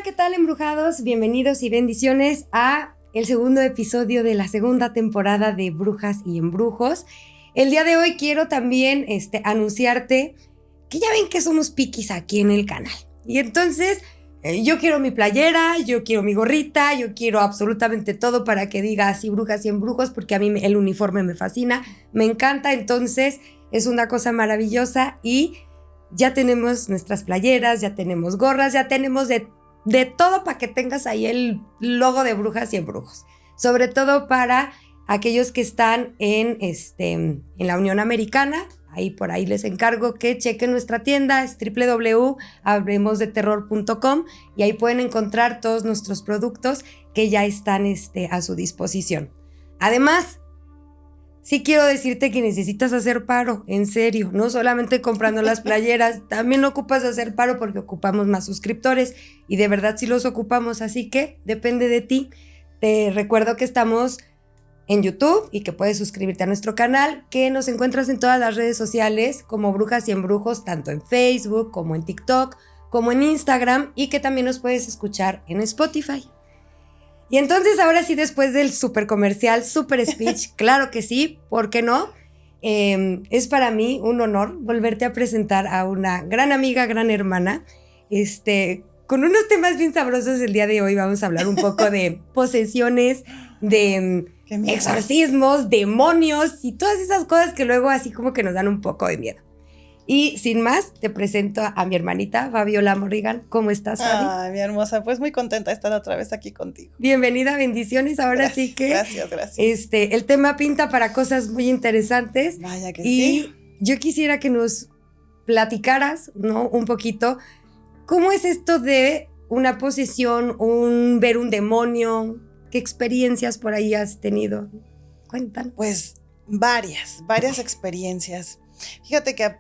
¿qué tal, embrujados? Bienvenidos y bendiciones a el segundo episodio de la segunda temporada de Brujas y Embrujos. El día de hoy quiero también anunciarte que ya ven que somos piquis aquí en el canal. Y entonces yo quiero mi playera, yo quiero mi gorrita, yo quiero absolutamente todo para que diga así Brujas y Embrujos, porque a mí el uniforme me fascina, me encanta, entonces es una cosa maravillosa y ya tenemos nuestras playeras, ya tenemos gorras, ya tenemos de todo para que tengas ahí el logo de Brujas y Embrujos. Sobre todo para aquellos que están en la Unión Americana. Ahí por ahí les encargo que chequen nuestra tienda, es www.hablemosdeterror.com y ahí pueden encontrar todos nuestros productos que ya están a su disposición. Además, sí quiero decirte que necesitas hacer paro, en serio, no solamente comprando las playeras, también ocupas hacer paro porque ocupamos más suscriptores y de verdad sí los ocupamos, así que depende de ti. Te recuerdo que estamos en YouTube y que puedes suscribirte a nuestro canal, que nos encuentras en todas las redes sociales como Brujas y Embrujos, tanto en Facebook como en TikTok, como en Instagram, y que también nos puedes escuchar en Spotify. Y entonces ahora sí, después del super comercial, super speech, claro que sí, ¿por qué no? Es para mí un honor volverte a presentar a una gran amiga, gran hermana, con unos temas bien sabrosos. El día de hoy vamos a hablar un poco de posesiones, de exorcismos, demonios y todas esas cosas que luego así como que nos dan un poco de miedo. Y sin más, te presento a mi hermanita Fabiola Morrigan. ¿Cómo estás, Fabi? Ay, mi hermosa, pues muy contenta de estar otra vez aquí contigo. Bienvenida, bendiciones. Ahora Gracias, sí que gracias. el tema pinta para cosas muy interesantes. Vaya que y sí. Yo quisiera que nos platicaras, ¿no? Un poquito, ¿cómo es esto de una posesión, ver un demonio? ¿Qué experiencias por ahí has tenido? Cuéntanos. Pues varias experiencias. Fíjate que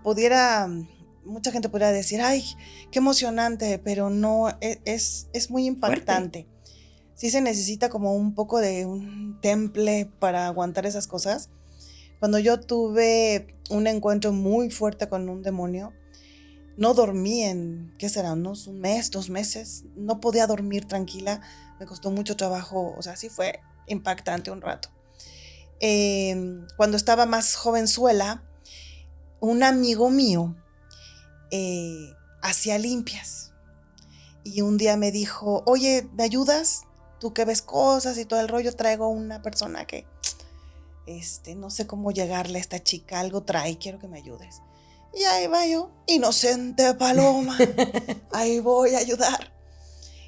mucha gente pudiera decir, ay, qué emocionante, pero no, es muy impactante. Fuerte. Sí se necesita como un poco de un temple para aguantar esas cosas. Cuando yo tuve un encuentro muy fuerte con un demonio, no dormí ¿qué será? Un mes, 2 meses. No podía dormir tranquila. Me costó mucho trabajo. O sea, sí fue impactante un rato. Cuando estaba más jovenzuela, un amigo mío hacía limpias. Y un día me dijo, oye, ¿me ayudas? Tú que ves cosas y todo el rollo, traigo una persona que, no sé cómo llegarle a esta chica, algo trae, quiero que me ayudes. Y ahí va yo, inocente paloma, ahí voy a ayudar.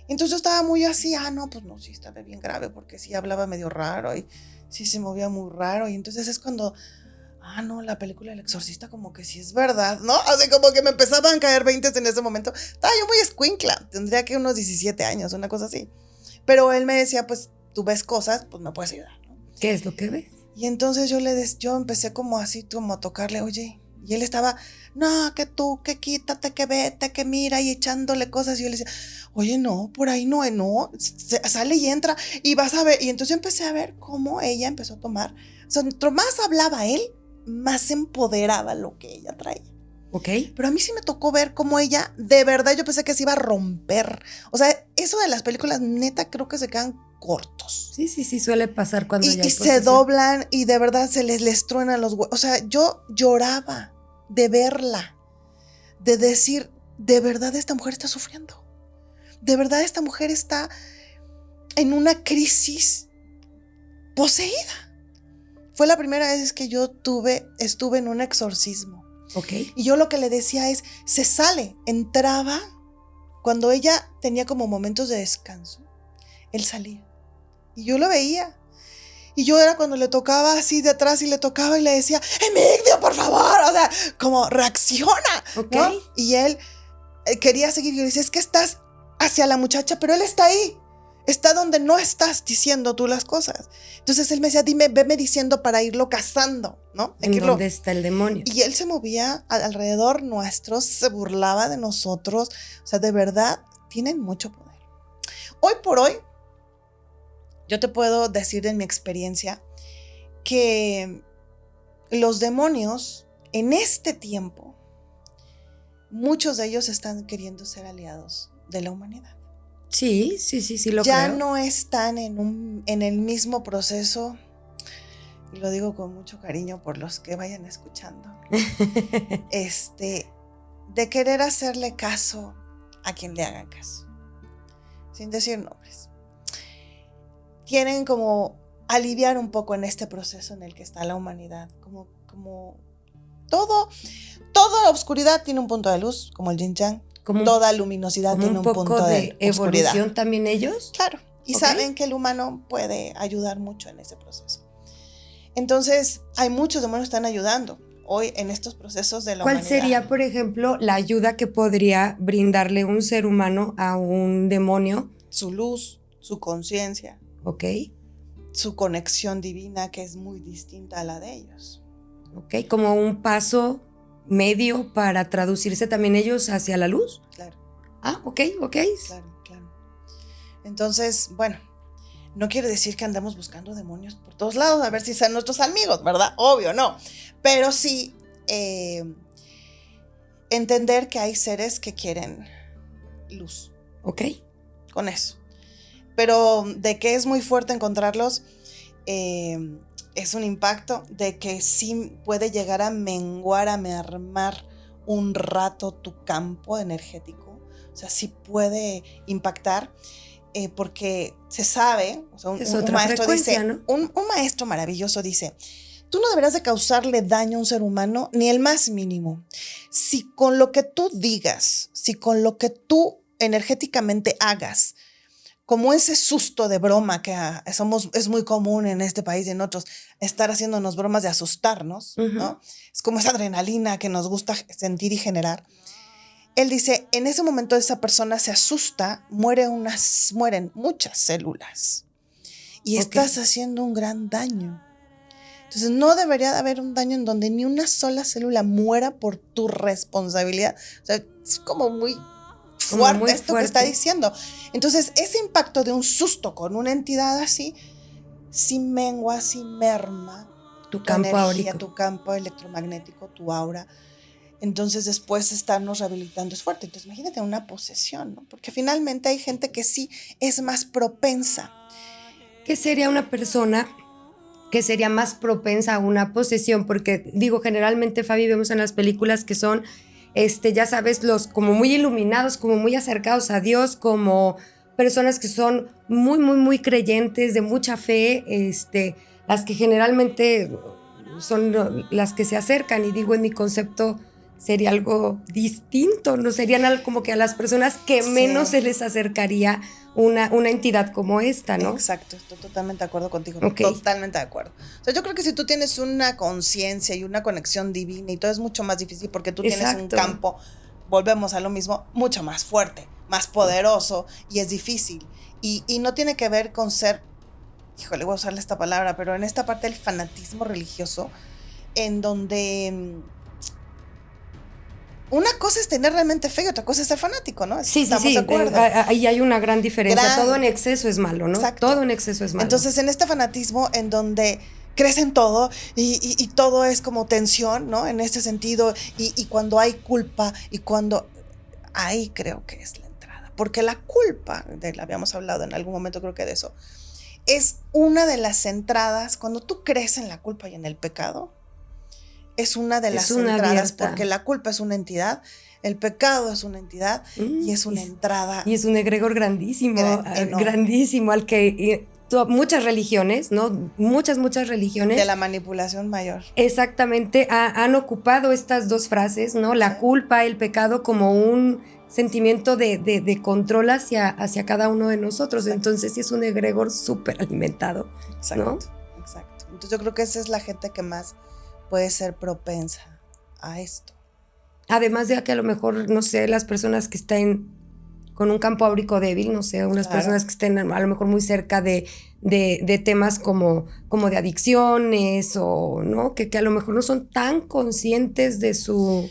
Entonces yo estaba muy así, no, pues no, sí estaba bien grave, porque sí hablaba medio raro y sí se movía muy raro. Y entonces es cuando, no, la película El Exorcista como que sí es verdad, ¿no? Así como que me empezaban a caer 20 en ese momento. Estaba yo muy escuincla, tendría que unos 17 años, una cosa así. Pero él me decía, pues tú ves cosas, pues me puedes ayudar, ¿no? ¿Qué es lo que ves? Y entonces yo empecé como así, como a tocarle, oye, y él estaba, no, que tú, que quítate, que vete, que mira, y echándole cosas. Y yo le decía, oye, no, por ahí no, sale y entra, y vas a ver. Y entonces yo empecé a ver cómo ella empezó a tomar. O sea, mientras más hablaba él, más empoderaba lo que ella traía. Ok. Pero a mí sí me tocó ver cómo ella, de verdad, yo pensé que se iba a romper. O sea, eso de las películas, neta, creo que se quedan cortos. Sí, suele pasar cuando ya hay se doblan y de verdad se les truenan los huesos. O sea, yo lloraba de verla, de decir, de verdad esta mujer está sufriendo. De verdad esta mujer está en una crisis poseída. Fue la primera vez que yo estuve en un exorcismo. Okay. Y yo lo que le decía es, se sale, entraba, cuando ella tenía como momentos de descanso, él salía. Y yo lo veía. Y yo era cuando le tocaba así de atrás y le tocaba y le decía, Emigdio, por favor, o sea, como reacciona, okay, ¿no? Y él quería seguir. Yo le decía, es que estás hacia la muchacha, pero él está ahí. Está donde no estás diciendo tú las cosas. Entonces él me decía, veme diciendo para irlo cazando, ¿no? ¿En dónde está el demonio? Y él se movía alrededor nuestro, se burlaba de nosotros. O sea, de verdad, tienen mucho poder. Hoy por hoy, yo te puedo decir en mi experiencia que los demonios en este tiempo, muchos de ellos están queriendo ser aliados de la humanidad. Sí, lo ya creo. no están en el mismo proceso, y lo digo con mucho cariño por los que vayan escuchando, de querer hacerle caso a quien le hagan caso, sin decir nombres. Quieren como aliviar un poco en este proceso en el que está la humanidad, como toda oscuridad tiene un punto de luz, como el yin yang. Toda luminosidad tiene un punto de oscuridad. ¿Evolución también ellos? Claro, y saben que el humano puede ayudar mucho en ese proceso. Entonces, hay muchos demonios que están ayudando hoy en estos procesos de la humanidad. ¿Cuál sería, por ejemplo, la ayuda que podría brindarle un ser humano a un demonio? Su luz, su conciencia. Ok. Su conexión divina, que es muy distinta a la de ellos. Ok, como un paso medio para traducirse también ellos hacia la luz. Claro. Ah, ok. Claro. Entonces, bueno, no quiere decir que andemos buscando demonios por todos lados a ver si son nuestros amigos, ¿verdad? Obvio, no. Pero sí entender que hay seres que quieren luz. Ok. Con eso. Pero de que es muy fuerte encontrarlos, es un impacto de que sí puede llegar a menguar, a mermar un rato tu campo energético. O sea, sí puede impactar, porque se sabe, o sea, un maestro dice, ¿no? un maestro maravilloso dice, tú no deberás de causarle daño a un ser humano, ni el más mínimo. Si con lo que tú digas, si con lo que tú energéticamente hagas, como ese susto de broma que es muy común en este país y en otros, estar haciéndonos bromas de asustarnos, ¿no? Es como esa adrenalina que nos gusta sentir y generar. Él dice, en ese momento esa persona se asusta, mueren muchas células y estás haciendo un gran daño. Entonces no debería de haber un daño en donde ni una sola célula muera por tu responsabilidad. O sea, es como muy fuerte esto que está diciendo. Entonces, ese impacto de un susto con una entidad así, sí mengua, sí merma tu campo energía, tu campo electromagnético, tu aura. Entonces, después estarnos rehabilitando es fuerte. Entonces, imagínate una posesión, ¿no? Porque finalmente hay gente que sí es más propensa. ¿Qué sería una persona que sería más propensa a una posesión? Porque, digo, generalmente, Fabi, vemos en las películas que son ya sabes, los como muy iluminados, como muy acercados a Dios, como personas que son muy creyentes, de mucha fe, las que generalmente son las que se acercan, y digo, en mi concepto sería algo distinto, no serían algo como que a las personas que menos se les acercaría una entidad como esta, ¿no? Exacto, estoy totalmente de acuerdo contigo, totalmente de acuerdo. O sea, yo creo que si tú tienes una conciencia y una conexión divina y todo es mucho más difícil porque tú tienes un campo, volvemos a lo mismo, mucho más fuerte, más poderoso, y es difícil. Y no tiene que ver con ser, híjole, voy a usarle esta palabra, pero en esta parte del fanatismo religioso, en donde una cosa es tener realmente fe y otra cosa es ser fanático, ¿no? Sí. De acuerdo. Ahí hay una gran diferencia. Todo en exceso es malo, ¿no? Exacto. Todo en exceso es malo. Entonces, en este fanatismo en donde crees en todo y todo es como tensión, ¿no? En este sentido, y cuando hay culpa y cuando... Ahí creo que es la entrada. Porque la culpa, habíamos hablado en algún momento creo que de eso, es una de las entradas. Cuando tú crees en la culpa y en el pecado, es una de las entradas, porque la culpa es una entidad, el pecado es una entidad, y es una entrada. Y es un egregor grandísimo, grandísimo, al que muchas religiones, ¿no? Muchas religiones. De la manipulación mayor. Exactamente, han ocupado estas dos frases, ¿no? La culpa, el pecado, como un sentimiento de control hacia cada uno de nosotros. Exacto. Entonces sí es un egregor súper alimentado, ¿no? Exacto. Entonces yo creo que esa es la gente que más puede ser propensa a esto. Además de que a lo mejor, no sé, las personas que estén con un campo áurico débil, no sé, unas personas que estén a lo mejor muy cerca de temas como de adicciones, o no, que a lo mejor no son tan conscientes de su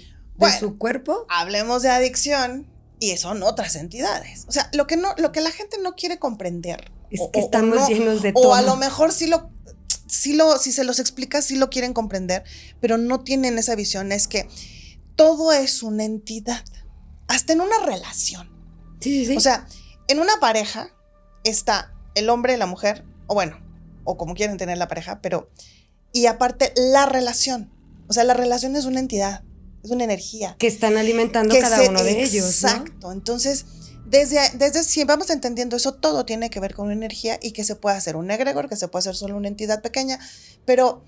cuerpo. Hablemos de adicción y son otras entidades. O sea, lo que la gente no quiere comprender es que estamos llenos de todo. O a lo mejor si se los explica, sí lo quieren comprender, pero no tienen esa visión. Es que todo es una entidad, hasta en una relación. Sí. O sea, en una pareja está el hombre y la mujer, o bueno, o como quieren tener la pareja, pero, y aparte la relación. O sea, la relación es una entidad, es una energía. Que están alimentando cada uno de ellos, ¿no? Exacto. Entonces, desde si vamos entendiendo eso, todo tiene que ver con una energía y que se puede hacer un egregor, que se puede hacer solo una entidad pequeña, pero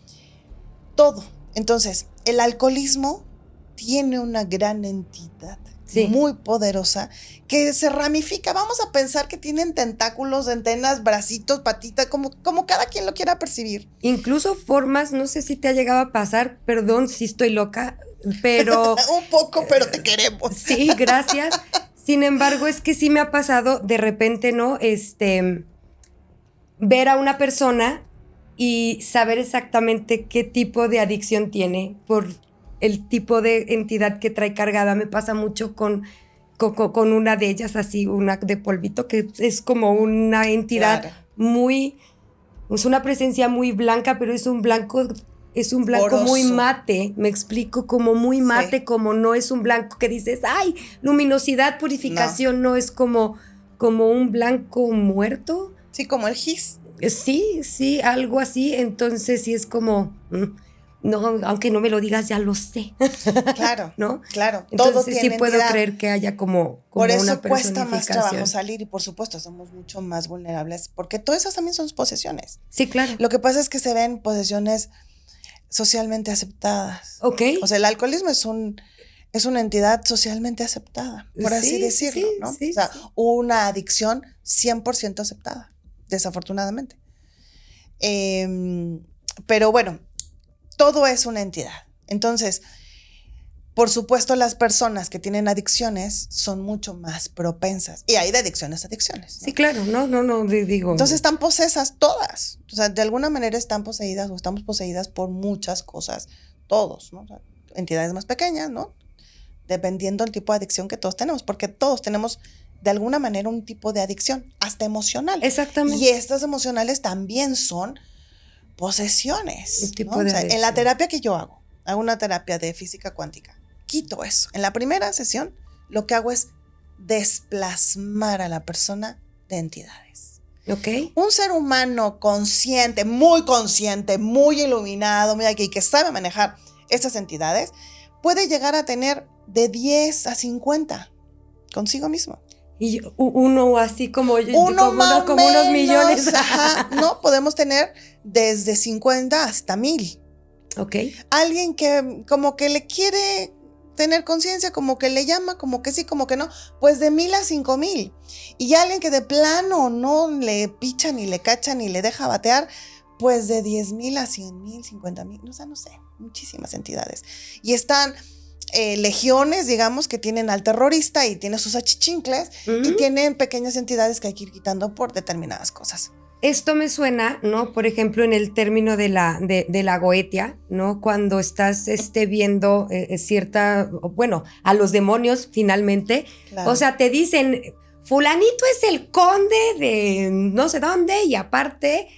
todo. Entonces, el alcoholismo tiene una gran entidad, sí, muy poderosa, que se ramifica. Vamos a pensar que tienen tentáculos, antenas, bracitos, patitas, como cada quien lo quiera percibir. Incluso formas, no sé si te ha llegado a pasar, perdón si estoy loca, pero... Un poco, pero te queremos. Sí, gracias. Sin embargo, es que sí me ha pasado de repente, ¿no? Ver a una persona y saber exactamente qué tipo de adicción tiene por el tipo de entidad que trae cargada. Me pasa mucho con una de ellas, así, una de polvito, que es como una entidad, claro, muy... Es una presencia muy blanca, pero es un blanco poroso, muy mate, me explico, como muy mate, sí, como no es un blanco que dices, ¡ay! Luminosidad, purificación, no es como un blanco muerto. Sí, como el gis. Sí, algo así. Entonces sí es como, no, aunque no me lo digas, ya lo sé. Claro, ¿no? Claro. Entonces todo sí puedo entidad. Creer que haya como por eso una cuesta más trabajo salir y por supuesto somos mucho más vulnerables porque todas esas también son posesiones. Sí, claro. Lo que pasa es que se ven posesiones socialmente aceptadas. Ok. O sea, el alcoholismo es una entidad socialmente aceptada, por así decirlo, ¿no? Sí, o sea, una adicción 100% aceptada, desafortunadamente. Pero bueno, todo es una entidad. Entonces, por supuesto, las personas que tienen adicciones son mucho más propensas. Y hay de adicciones a adicciones, ¿no? Sí, claro, no, digo. Entonces están posesas todas. O sea, de alguna manera están poseídas o estamos poseídas por muchas cosas, todos, ¿no? O sea, entidades más pequeñas, ¿no? Dependiendo del tipo de adicción que todos tenemos, porque todos tenemos de alguna manera un tipo de adicción, hasta emocional. Exactamente. Y estas emocionales también son posesiones. Un tipo, ¿no? De adicción. En la terapia que yo hago una terapia de física cuántica, quito eso. En la primera sesión, lo que hago es desplasmar a la persona de entidades. Ok. Un ser humano consciente, muy iluminado, mira, que sabe manejar estas entidades, puede llegar a tener de 10 a 50 consigo mismo. Y uno así como unos millones. Ajá, no, podemos tener desde 50 hasta 1000. Ok. Alguien que como que le quiere tener conciencia, como que le llama, como que sí, como que no, pues de 1000 a 5000. Y alguien que de plano no le picha, ni le cacha, ni le deja batear, pues de 10,000 a 100,000, 50,000, o sea, no sé, muchísimas entidades. Y están legiones, digamos, que tienen al terrorista y tienen sus achichincles, y tienen pequeñas entidades que hay que ir quitando por determinadas cosas. Esto me suena, ¿no? Por ejemplo, en el término de la goetia, ¿no? Cuando estás viendo a los demonios finalmente, claro. O sea, te dicen, fulanito es el conde de no sé dónde y aparte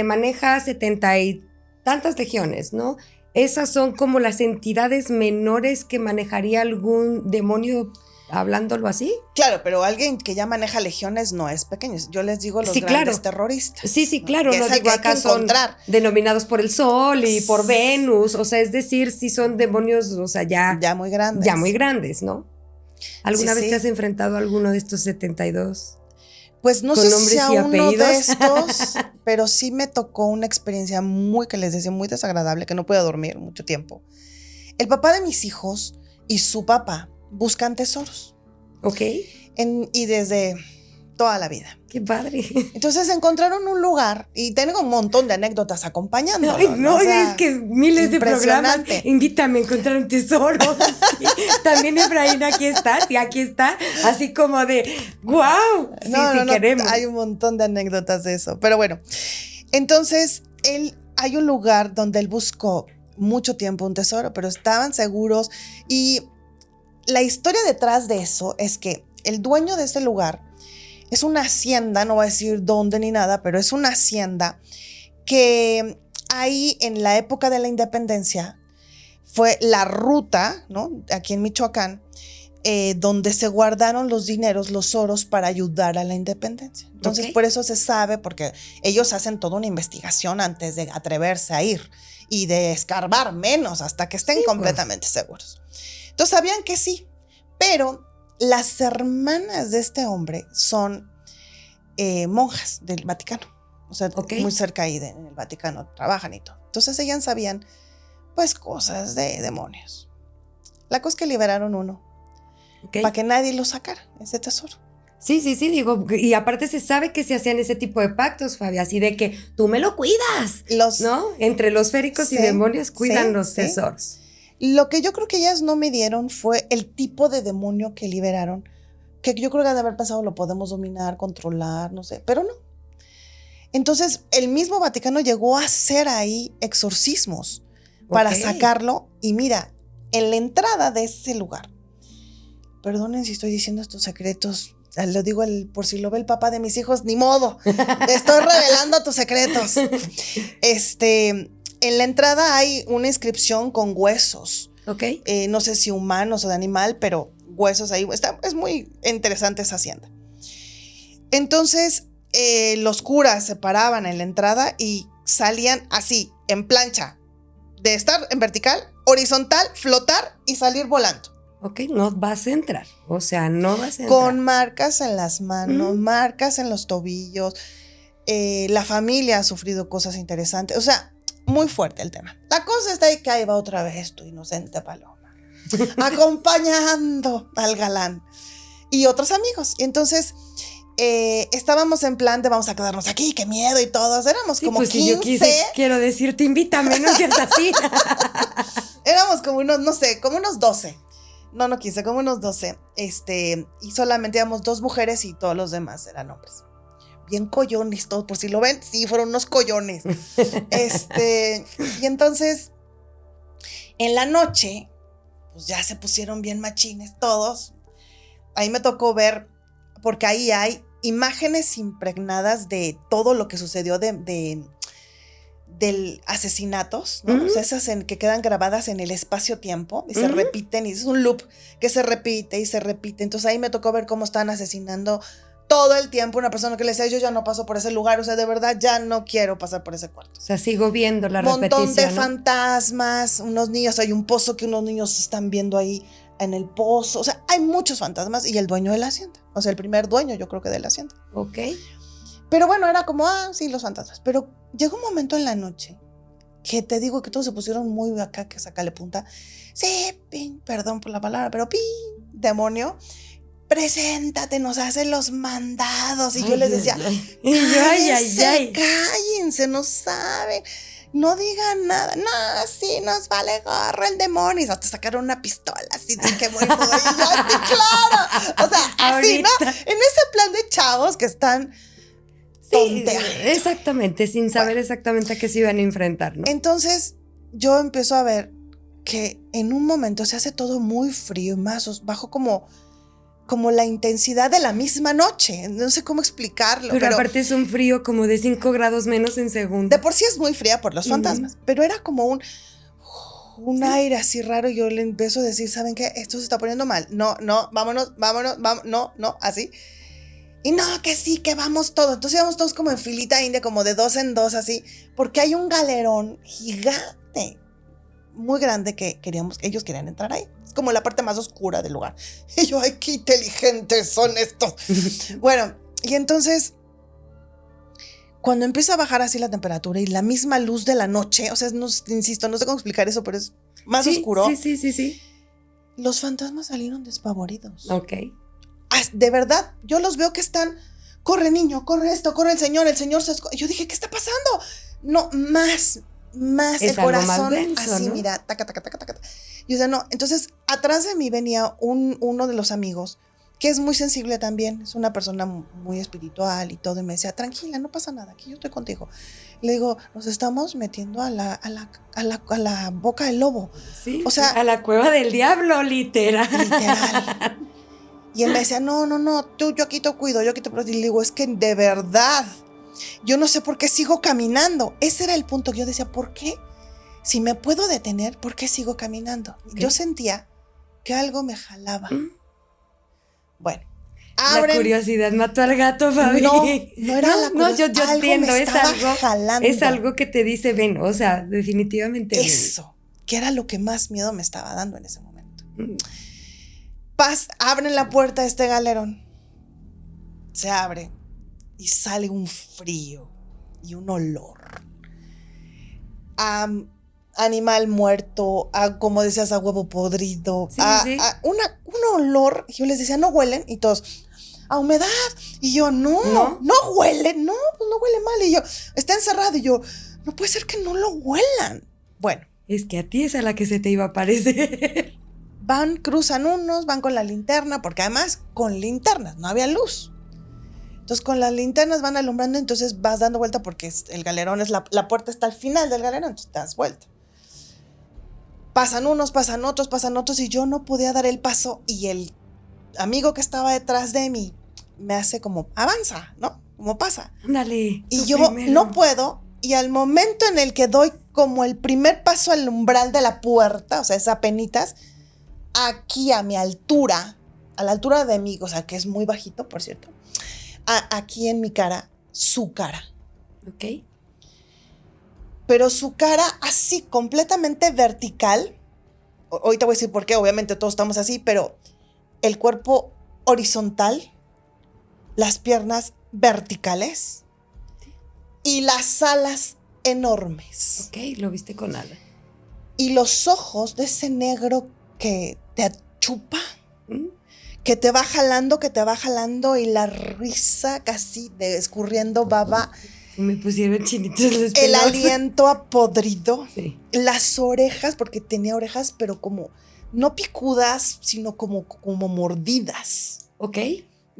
maneja 70 y tantas legiones, ¿no? Esas son como las entidades menores que manejaría algún demonio, hablándolo así. Claro, pero alguien que ya maneja legiones no es pequeño. Yo les digo los grandes terroristas. Sí, claro. ¿no? No digo acá son denominados por el Sol y por Venus. O sea, es decir, sí son demonios, o sea, ya muy grandes. Ya muy grandes, ¿no? ¿Alguna vez te has enfrentado a alguno de estos 72? Pues no sé si a uno de estos, pero sí me tocó una experiencia que les decía, muy desagradable, que no pude dormir mucho tiempo. El papá de mis hijos y su papá buscan tesoros. Ok. Y desde toda la vida. Qué padre. Entonces encontraron un lugar y tengo un montón de anécdotas acompañándolo. No, o sea, es que miles de programas. Invítame a encontrar un tesoro. Sí. También Efraín, aquí está, así como de ¡guau! Sí, no, queremos. Hay un montón de anécdotas de eso. Pero bueno, entonces hay un lugar donde él buscó mucho tiempo un tesoro, pero estaban seguros. Y la historia detrás de eso es que el dueño de ese lugar es una hacienda, no voy a decir dónde ni nada, pero es una hacienda que ahí en la época de la independencia fue la ruta, ¿no? Aquí en Michoacán, donde se guardaron los dineros, los oros, para ayudar a la independencia. Entonces, por eso se sabe, porque ellos hacen toda una investigación antes de atreverse a ir y de escarbar menos hasta que estén completamente seguros. Entonces, sabían que sí, pero las hermanas de este hombre son monjas del Vaticano, o sea, muy cerca ahí en el Vaticano trabajan y todo. Entonces, ellas sabían, pues, cosas de demonios. La cosa es que liberaron uno. Para que nadie lo sacara, ese tesoro. Sí, digo, y aparte se sabe que se hacían ese tipo de pactos, Fabi, así de que tú me lo cuidas, ¿no? Entre los féricos y demonios cuidan los tesoros. Lo que yo creo que ellas no midieron fue el tipo de demonio que liberaron, que yo creo que de haber pensado lo podemos dominar, controlar, no sé, pero no. Entonces, el mismo Vaticano llegó a hacer ahí exorcismos para sacarlo, y mira, en la entrada de ese lugar, perdonen si estoy diciendo estos secretos, lo digo por si lo ve el papá de mis hijos, ni modo, estoy revelando tus secretos. En la entrada hay una inscripción con huesos. No sé si humanos o de animal, pero huesos ahí. Es muy interesante esa hacienda. Entonces, los curas se paraban en la entrada y salían así, en plancha, de estar en vertical, horizontal, flotar y salir volando. No vas a entrar, o sea, no vas a entrar. Con marcas en las manos, marcas en los tobillos. La familia ha sufrido cosas interesantes, o sea, muy fuerte el tema. La cosa está ahí que ahí va otra vez tu inocente Paloma, acompañando al galán y otros amigos. Y entonces estábamos en plan de vamos a quedarnos aquí, qué miedo y todos. Éramos como pues 15. Si yo quiero decirte, invítame, no seas así. Éramos como unos, no sé, como unos 12. No quise, como unos 12. Y solamente éramos 2 mujeres y todos los demás eran hombres. Bien collones todos, por si lo ven, sí, fueron unos collones. Y entonces, en la noche, pues ya se pusieron bien machines todos. Ahí me tocó ver, porque ahí hay imágenes impregnadas de todo lo que sucedió del asesinatos, ¿no? O sea, esas que quedan grabadas en el espacio-tiempo y se repiten, y es un loop que se repite y se repite. Entonces ahí me tocó ver cómo están asesinando todo el tiempo una persona que le decía, yo ya no paso por ese lugar, o sea, de verdad ya no quiero pasar por ese cuarto. O sea, sigo viendo la repetición. Un montón de fantasmas, unos niños, hay un pozo que unos niños están viendo ahí en el pozo, o sea, hay muchos fantasmas y el dueño de la hacienda, o sea, el primer dueño yo creo que de la hacienda. Pero bueno, era como, sí, los fantasmas. Pero llegó un momento en la noche que te digo que todos se pusieron muy acá, que sacale punta. Sí, perdón por la palabra, pero demonio, preséntate, nos hacen los mandados. Y yo les decía, cállense, no saben, no digan nada. No, sí, nos vale gorro el demonio. Y te sacaron una pistola así de que muy joder. Y yo, sí, claro. O sea, así, ¿no? En ese plan de chavos que están... Sí, exactamente, sin saber exactamente a qué se iban a enfrentar, ¿no? Entonces, yo empiezo a ver que en un momento se hace todo muy frío y más bajo como la intensidad de la misma noche. No sé cómo explicarlo. Pero aparte es un frío como de 5 grados menos en segundo. De por sí es muy fría por los fantasmas, pero era como un aire así raro. Y yo le empiezo a decir, ¿saben qué? Esto se está poniendo mal. No, vámonos, no, así. Y no, que sí, que vamos todos. Entonces íbamos todos como en filita india, como de 2 en 2 así, porque hay un galerón gigante, muy grande, que ellos querían entrar ahí. Es como la parte más oscura del lugar. Y yo, ay, qué inteligentes son estos. Bueno, y entonces, cuando empieza a bajar así la temperatura y la misma luz de la noche, o sea, insisto, no sé cómo explicar eso, pero es más oscuro. Sí. Los fantasmas salieron despavoridos. De verdad, yo los veo que están, corre niño, corre esto, corre el señor se esconde. Yo dije, ¿qué está pasando? No, más el corazón más denso, así, ¿no? Mira, taca. Yo decía, no. Entonces, atrás de mí venía uno de los amigos, que es muy sensible también, es una persona muy espiritual y todo, y me decía, tranquila, no pasa nada, aquí yo estoy contigo. Le digo, nos estamos metiendo a la boca del lobo. Sí, o sea, a la cueva del diablo, literal. Y él me decía, no, yo aquí te cuido, yo aquí te protejo. Y le digo, es que de verdad, yo no sé por qué sigo caminando. Ese era el punto que yo decía, ¿por qué? Si me puedo detener, ¿por qué sigo caminando? Yo sentía que algo me jalaba. Bueno, La abren. curiosidad mató al gato, Fabi. No era la No, yo curiosidad, algo entiendo, me estaba jalando. es algo que te dice, ven, o sea, definitivamente ven. Eso, que era lo que más miedo me estaba dando en ese momento. Mm. Abren la puerta de este galerón. Se abre y sale un frío y un olor a animal muerto, como decías, a huevo podrido, Sí, sí. un olor. Yo les decía, no huelen, y todos, a humedad. Y yo, no huele, no, pues no huele mal. Y yo, está encerrado. Y yo, no puede ser que no lo huelan. Bueno. Es que a ti es a la que se te iba a aparecer. Cruzan unos, van con la linterna, porque además con linternas, no había luz. Entonces con las linternas van alumbrando, entonces vas dando vuelta porque el galerón la puerta está al final del galerón, entonces te das vuelta. Pasan unos, pasan otros, y yo no podía dar el paso, y el amigo que estaba detrás de mí me hace como, avanza, ¿no? Como pasa. Ándale. Y yo primero no puedo, y al momento en el que doy como el primer paso al umbral de la puerta, o sea, es apenitas, aquí a mi altura, a la altura de mí, o sea, que es muy bajito, por cierto, aquí en mi cara, su cara. Ok. Pero su cara así, completamente vertical. Ahorita voy a decir por qué, obviamente todos estamos así, pero el cuerpo horizontal, las piernas verticales y las alas enormes. Ok, lo viste con ala. Y los ojos de ese negro que te chupa, que te va jalando, y la risa casi de escurriendo baba. Me pusieron chinitos los pelos. El aliento apodrido. Sí. Las orejas, porque tenía orejas, pero como, no picudas, sino como mordidas. Ok.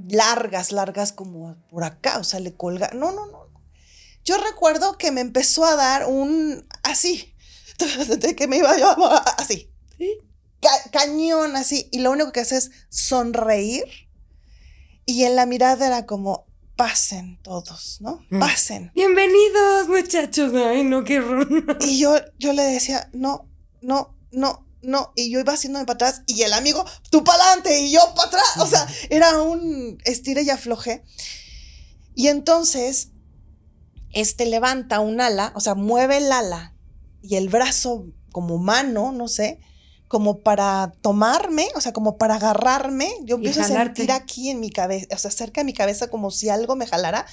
Largas como por acá, o sea, le colga. No. Yo recuerdo que me empezó a dar así, que me iba yo así. ¿Sí? Cañón así, y lo único que hace es sonreír, y en la mirada era como, pasen todos, ¿no? Pasen. Bienvenidos, muchachos. Ay, no, qué horror. Y yo le decía, no, y yo iba haciéndome para atrás, y el amigo, tú para adelante, y yo para atrás, o sea, era un estire y afloje. Y entonces, levanta un ala, o sea, mueve el ala y el brazo como mano, no sé, como para tomarme, o sea, como para agarrarme. Yo empiezo a sentir aquí en mi cabeza, o sea, cerca de mi cabeza, como si algo me jalara.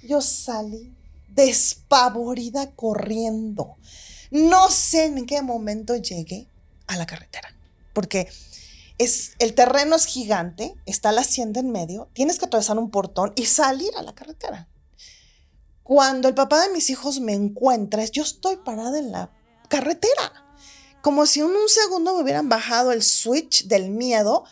Yo salí despavorida corriendo. No sé en qué momento llegué a la carretera, porque el terreno es gigante, está la hacienda en medio, tienes que atravesar un portón y salir a la carretera. Cuando el papá de mis hijos me encuentra, yo estoy parada en la carretera. Como si en un segundo me hubieran bajado el switch del miedo,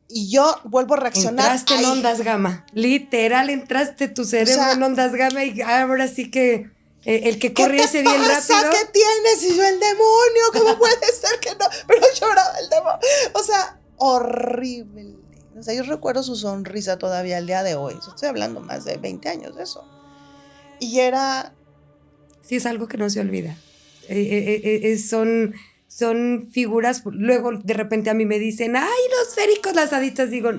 y yo vuelvo a reaccionar. Entraste en ondas gamma. Literal, entraste tu cerebro en ondas gamma, y ahora sí que el que corriese bien rápido. ¿Qué tienes? Y yo, el demonio, ¿cómo puede ser que no? Pero lloraba el demonio. O sea, horrible. O sea, yo recuerdo su sonrisa todavía el día de hoy. Estoy hablando más de 20 años de eso. Y era... Sí, es algo que no se olvida. Son figuras. Luego de repente a mí me dicen, ay, los féricos, las haditas. Digo,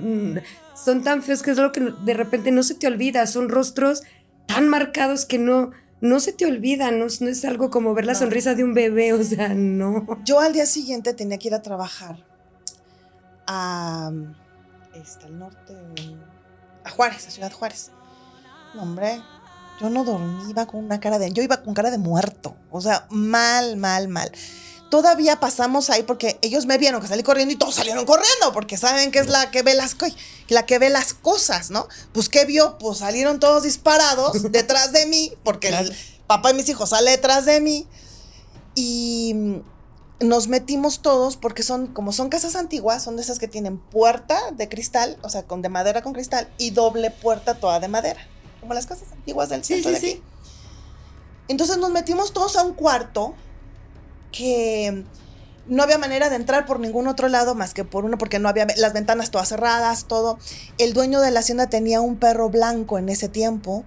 son tan feos que es lo que de repente no se te olvida. Son rostros tan marcados que no se te olvida. No es algo como ver la sonrisa de un bebé, o sea, no. Yo al día siguiente tenía que ir a trabajar al norte, a Juárez, a Ciudad Juárez. No, hombre, yo no dormí, yo iba con cara de muerto, o sea, mal. Todavía pasamos ahí porque ellos me vieron que salí corriendo, y todos salieron corriendo porque saben que es la que ve las cosas, ¿no? Pues, ¿qué vio? Pues salieron todos disparados detrás de mí, porque el papá de mis hijos sale detrás de mí, y nos metimos todos porque como son casas antiguas, son de esas que tienen puerta de cristal, o sea, de madera con cristal, y doble puerta toda de madera, como las casas antiguas del centro de aquí. Sí. Entonces nos metimos todos a un cuarto que no había manera de entrar por ningún otro lado más que por uno, porque no había las ventanas todas cerradas, todo. El dueño de la hacienda tenía un perro blanco en ese tiempo,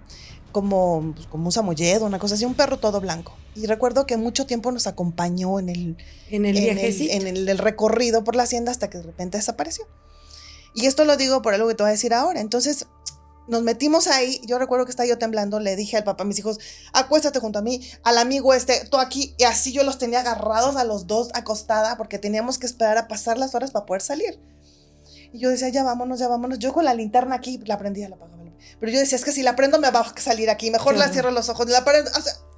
como un samoyedo, una cosa así, un perro todo blanco. Y recuerdo que mucho tiempo nos acompañó en el viajecito, en el recorrido por la hacienda, hasta que de repente desapareció. Y esto lo digo por algo que te voy a decir ahora. Entonces, nos metimos ahí. Yo recuerdo que estaba yo temblando. Le dije al papá, a mis hijos, acuéstate junto a mí, al amigo tú aquí. Y así yo los tenía agarrados a los dos, acostada, porque teníamos que esperar a pasar las horas para poder salir. Y yo decía, ya vámonos, ya vámonos. Yo con la linterna aquí, la prendía, la apagaba. Pero yo decía, es que si la prendo me va a salir aquí. Mejor la cierro los ojos. O sea,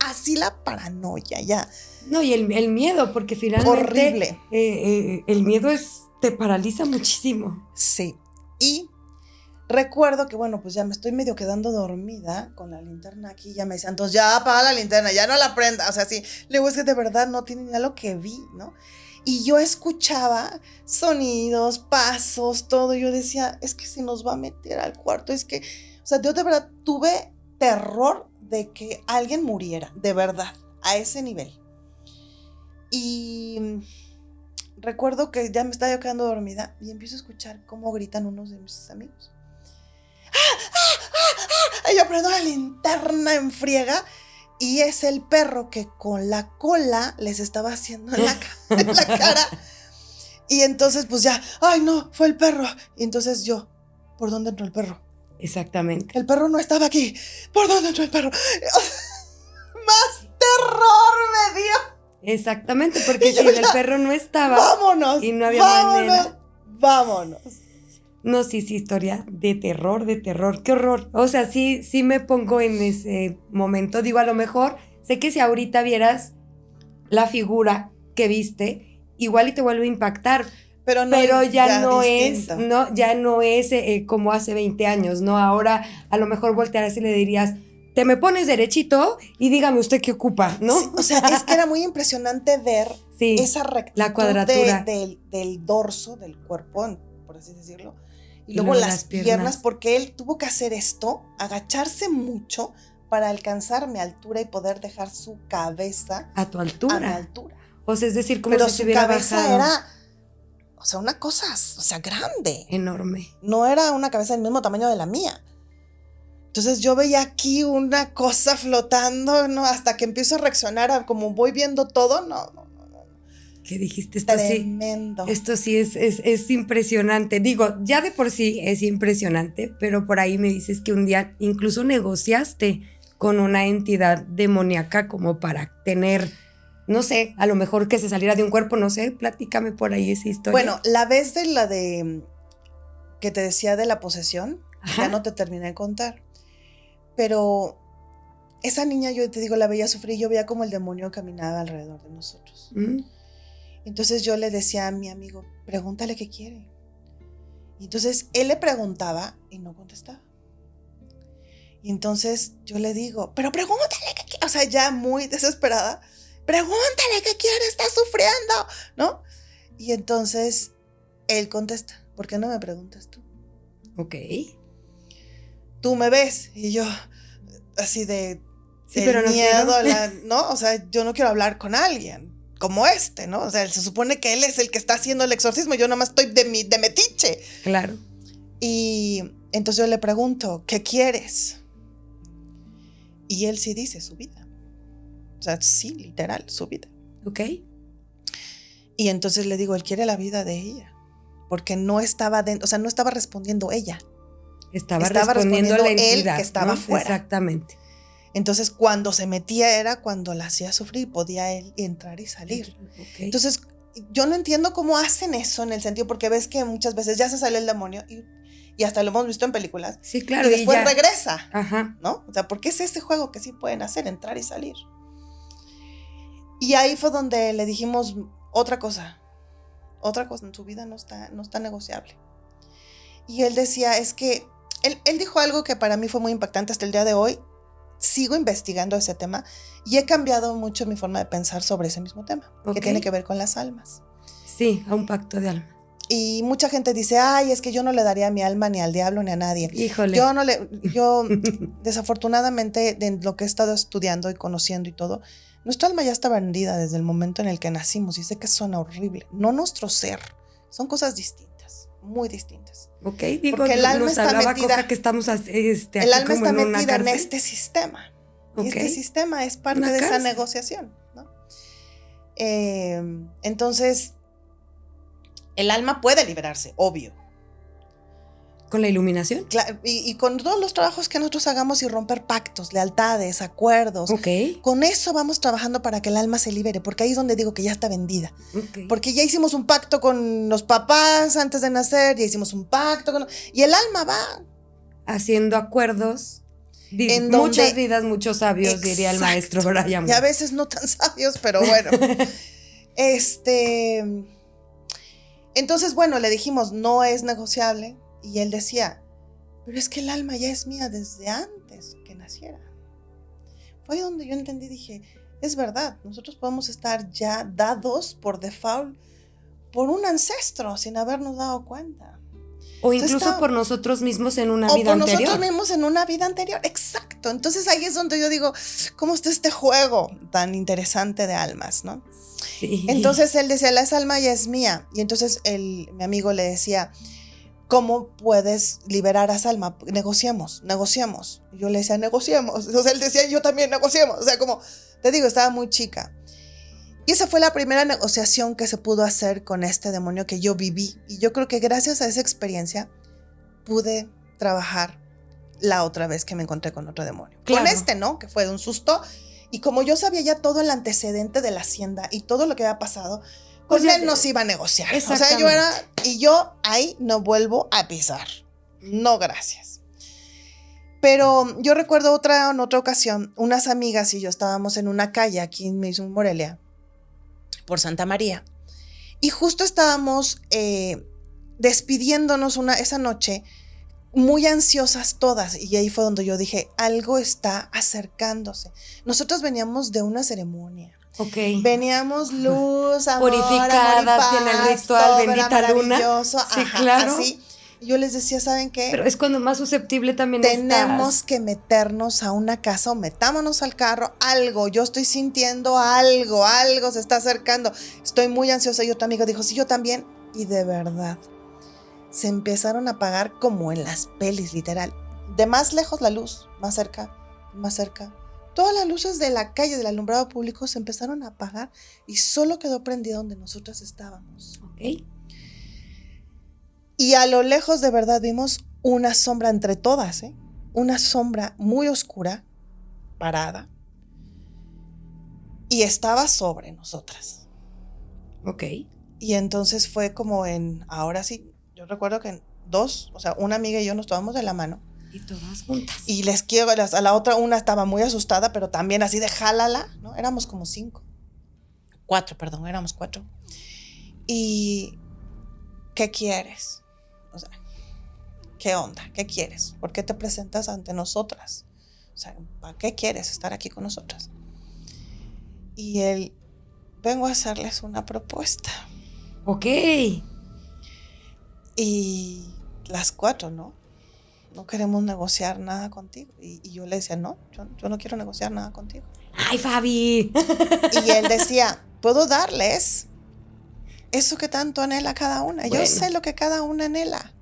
así la paranoia, ya. No, y el miedo, porque finalmente... Horrible. El miedo te paraliza muchísimo. Sí. Y recuerdo que, bueno, pues ya me estoy medio quedando dormida con la linterna aquí. Ya me decían, entonces ya apaga la linterna, ya no la prenda. O sea, sí. Luego es que de verdad no tiene ni idea lo que vi, ¿no? Y yo escuchaba sonidos, pasos, todo. Y yo decía, es que se nos va a meter al cuarto. Es que, o sea, yo de verdad tuve terror de que alguien muriera, de verdad, a ese nivel. Y recuerdo que ya me estaba yo quedando dormida y empiezo a escuchar cómo gritan unos de mis amigos. Y yo prendo la linterna en friega y es el perro que con la cola les estaba haciendo en la cara. Y entonces pues ya, ay no, fue el perro. Y entonces yo, ¿por dónde entró el perro? Exactamente. El perro no estaba aquí. ¿Por dónde entró el perro? Más terror me dio. Exactamente, porque si el perro no estaba, vámonos, y no había manera. Vámonos. No, sí, historia de terror, qué horror. O sea, sí me pongo en ese momento. Digo, a lo mejor, sé que si ahorita vieras la figura que viste, igual y te vuelve a impactar. Pero ya no es como hace 20 años, ¿no? Ahora a lo mejor voltearás y le dirías, te me pones derechito y dígame usted qué ocupa, ¿no? Sí, o sea, es que era muy impresionante ver esa rectitud, la cuadratura del dorso del cuerpo, por así decirlo, y luego las piernas, porque él tuvo que hacer esto, agacharse mucho para alcanzar mi altura y poder dejar su cabeza a tu altura. A mi altura. O sea, es decir, como pero si se hubiera bajado. Pero su cabeza era, o sea, una cosa, o sea, grande. Enorme. No era una cabeza del mismo tamaño de la mía. Entonces yo veía aquí una cosa flotando, ¿no? Hasta que empiezo a reaccionar, como voy viendo todo, no. ¿Qué dijiste? Esto tremendo. Sí, esto sí es impresionante. Digo, ya de por sí es impresionante, pero por ahí me dices que un día incluso negociaste con una entidad demoníaca como para tener, no sé, a lo mejor que se saliera de un cuerpo, no sé, platícame por ahí esa historia. Bueno, la vez de la de que te decía de la posesión, ya no te terminé de contar. Pero esa niña, yo te digo, la veía sufrir, yo veía como el demonio caminaba alrededor de nosotros. Entonces yo le decía a mi amigo, pregúntale qué quiere. Y entonces él le preguntaba y no contestaba. Y entonces yo le digo, pero pregúntale qué quiere. O sea, ya muy desesperada, pregúntale qué quiere, está sufriendo, ¿no? Y entonces él contesta, ¿por qué no me preguntas tú? Ok. Tú me ves, y yo, así de pero miedo, ¿no? O sea, yo no quiero hablar con alguien como ¿no? O sea, se supone que él es el que está haciendo el exorcismo, yo nomás estoy de metiche. Claro. Y entonces yo le pregunto, ¿qué quieres? Y él sí dice su vida. O sea, sí, literal, su vida. Ok. Y entonces le digo, él quiere la vida de ella, porque no estaba dentro, o sea, no estaba respondiendo ella. Estaba respondiendo la entidad, él que estaba fuera. Exactamente. Entonces, cuando se metía era cuando la hacía sufrir, podía él entrar y salir. Okay. Entonces, yo no entiendo cómo hacen eso en el sentido, porque ves que muchas veces ya se sale el demonio y hasta lo hemos visto en películas. Sí, claro. Y después regresa. Ajá. ¿No? O sea, porque es este juego que sí pueden hacer, entrar y salir. Y ahí fue donde le dijimos otra cosa en su vida no está negociable. Y él decía, es que él dijo algo que para mí fue muy impactante hasta el día de hoy. Sigo investigando ese tema y he cambiado mucho mi forma de pensar sobre ese mismo tema, que tiene que ver con las almas. Sí, a un pacto de alma. Y mucha gente dice, ay, es que yo no le daría mi alma ni al diablo ni a nadie. Híjole. Yo desafortunadamente, de lo que he estado estudiando y conociendo y todo, nuestra alma ya está vendida desde el momento en el que nacimos, y sé que suena horrible. No nuestro ser, son cosas distintas, muy distintas. Ok, digo, porque el alma nos está hablaba metida, Coca que estamos el alma está metida en este sistema. Okay. Y este sistema es parte de esa negociación, ¿no? Entonces, el alma puede liberarse, obvio. ¿Con la iluminación? Y con todos los trabajos que nosotros hagamos y romper pactos, lealtades, acuerdos. Ok. Con eso vamos trabajando para que el alma se libere, porque ahí es donde digo que ya está vendida. Okay. Porque ya hicimos un pacto con los papás antes de nacer, ya hicimos un pacto con... Y el alma va haciendo acuerdos. En muchas donde, vidas, muchos sabios, exacto, diría el maestro Brian. Y a veces no tan sabios, pero bueno. Entonces, bueno, le dijimos, no es negociable. Y él decía, pero es que el alma ya es mía desde antes que naciera. Fue ahí donde yo entendí, dije, es verdad, nosotros podemos estar ya dados por default por un ancestro sin habernos dado cuenta. O incluso por nosotros mismos en una vida anterior. O por nosotros mismos en una vida anterior, exacto. Entonces ahí es donde yo digo, ¿cómo está este juego tan interesante de almas, no? Sí. Entonces él decía, esa alma ya es mía. Y entonces mi amigo le decía, ¿cómo puedes liberar a esa alma? Negociemos. Y yo le decía, negociemos. Entonces él decía, yo también negociemos. O sea, como, te digo, estaba muy chica. Y esa fue la primera negociación que se pudo hacer con este demonio que yo viví. Y yo creo que gracias a esa experiencia pude trabajar la otra vez que me encontré con otro demonio. Claro. Con ¿no? Que fue de un susto. Y como yo sabía ya todo el antecedente de la hacienda y todo lo que había pasado, pues él nos iba a negociar. O sea, yo ahí no vuelvo a pisar. No, gracias. Pero yo recuerdo en otra ocasión, unas amigas y yo estábamos en una calle aquí en Morelia, por Santa María. Y justo estábamos despidiéndonos esa noche, muy ansiosas todas. Y ahí fue donde yo dije, algo está acercándose. Nosotros veníamos de una ceremonia. Okay. Veníamos luz, amor, purificadas en el ritual, bendita luna. Sí, ajá, claro. Así. Y yo les decía, ¿saben qué? Pero es cuando más susceptible también tenemos que meternos a una casa o metámonos al carro, algo, yo estoy sintiendo algo se está acercando, estoy muy ansiosa. Y otro amigo dijo, sí, yo también. Y de verdad, se empezaron a apagar como en las pelis, literal. De más lejos la luz, más cerca. Todas las luces de la calle, del alumbrado público, se empezaron a apagar y solo quedó prendida donde nosotras estábamos. Ok. Y a lo lejos de verdad vimos una sombra entre todas, una sombra muy oscura, parada, y estaba sobre nosotras. Ok. Y entonces fue como ahora sí, yo recuerdo que una amiga y yo nos tomamos de la mano. Y todas juntas. Y a la otra, una estaba muy asustada, pero también así de jálala, ¿no? Éramos como 4. Y, ¿qué quieres? O sea, ¿qué onda? ¿Qué quieres? ¿Por qué te presentas ante nosotras? O sea, ¿para qué quieres estar aquí con nosotras? Y él, vengo a hacerles una propuesta. Ok. Y las 4, ¿no? No queremos negociar nada contigo. Y yo le decía, no, yo no quiero negociar nada contigo. ¡Ay, Fabi! Y él decía, puedo darles eso que tanto anhela cada una. Bueno. Yo sé lo que cada una anhela.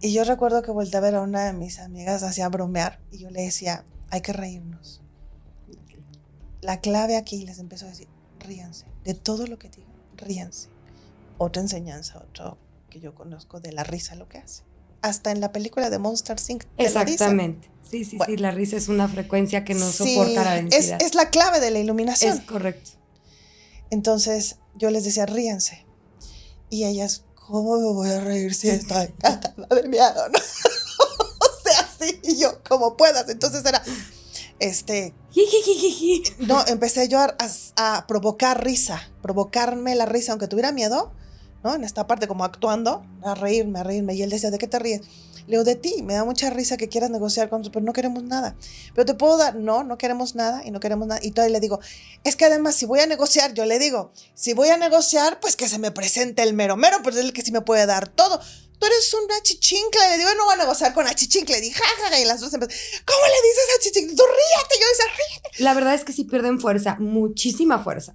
Y yo recuerdo que volteé a ver a una de mis amigas, hacía bromear, y yo le decía, hay que reírnos. La clave aquí, les empezó a decir, ríanse. De todo lo que digan, ríanse. Otra enseñanza, otro que yo conozco de la risa, lo que hace. Hasta en la película de Monsters Inc. Exactamente. Sí, la risa es una frecuencia que no soporta la densidad. Es la clave de la iluminación. Es correcto. Entonces yo les decía, ríanse. Y ellas, ¿cómo me voy a reír si estoy cagada de miedo? ¿No? O sea, sí, y yo, como puedas. Entonces era, no, empecé yo a provocarme la risa, aunque tuviera miedo, ¿no? En esta parte como actuando, a reírme. Y él decía, ¿de qué te ríes? Le digo, de ti, me da mucha risa que quieras negociar con nosotros, pero no queremos nada. Pero te puedo dar, no queremos nada y no queremos nada. Y todavía le digo, es que además si voy a negociar, yo le digo, si voy a negociar, pues que se me presente el mero, pues es el que sí me puede dar todo. Tú eres una achichincle. Le digo, no voy a negociar con achichincle. Le dije, jajaja, y las dos empezaron, ¿cómo le dices achichincle? Tú ríete. Yo decía, ríete. La verdad es que sí pierden fuerza, muchísima fuerza.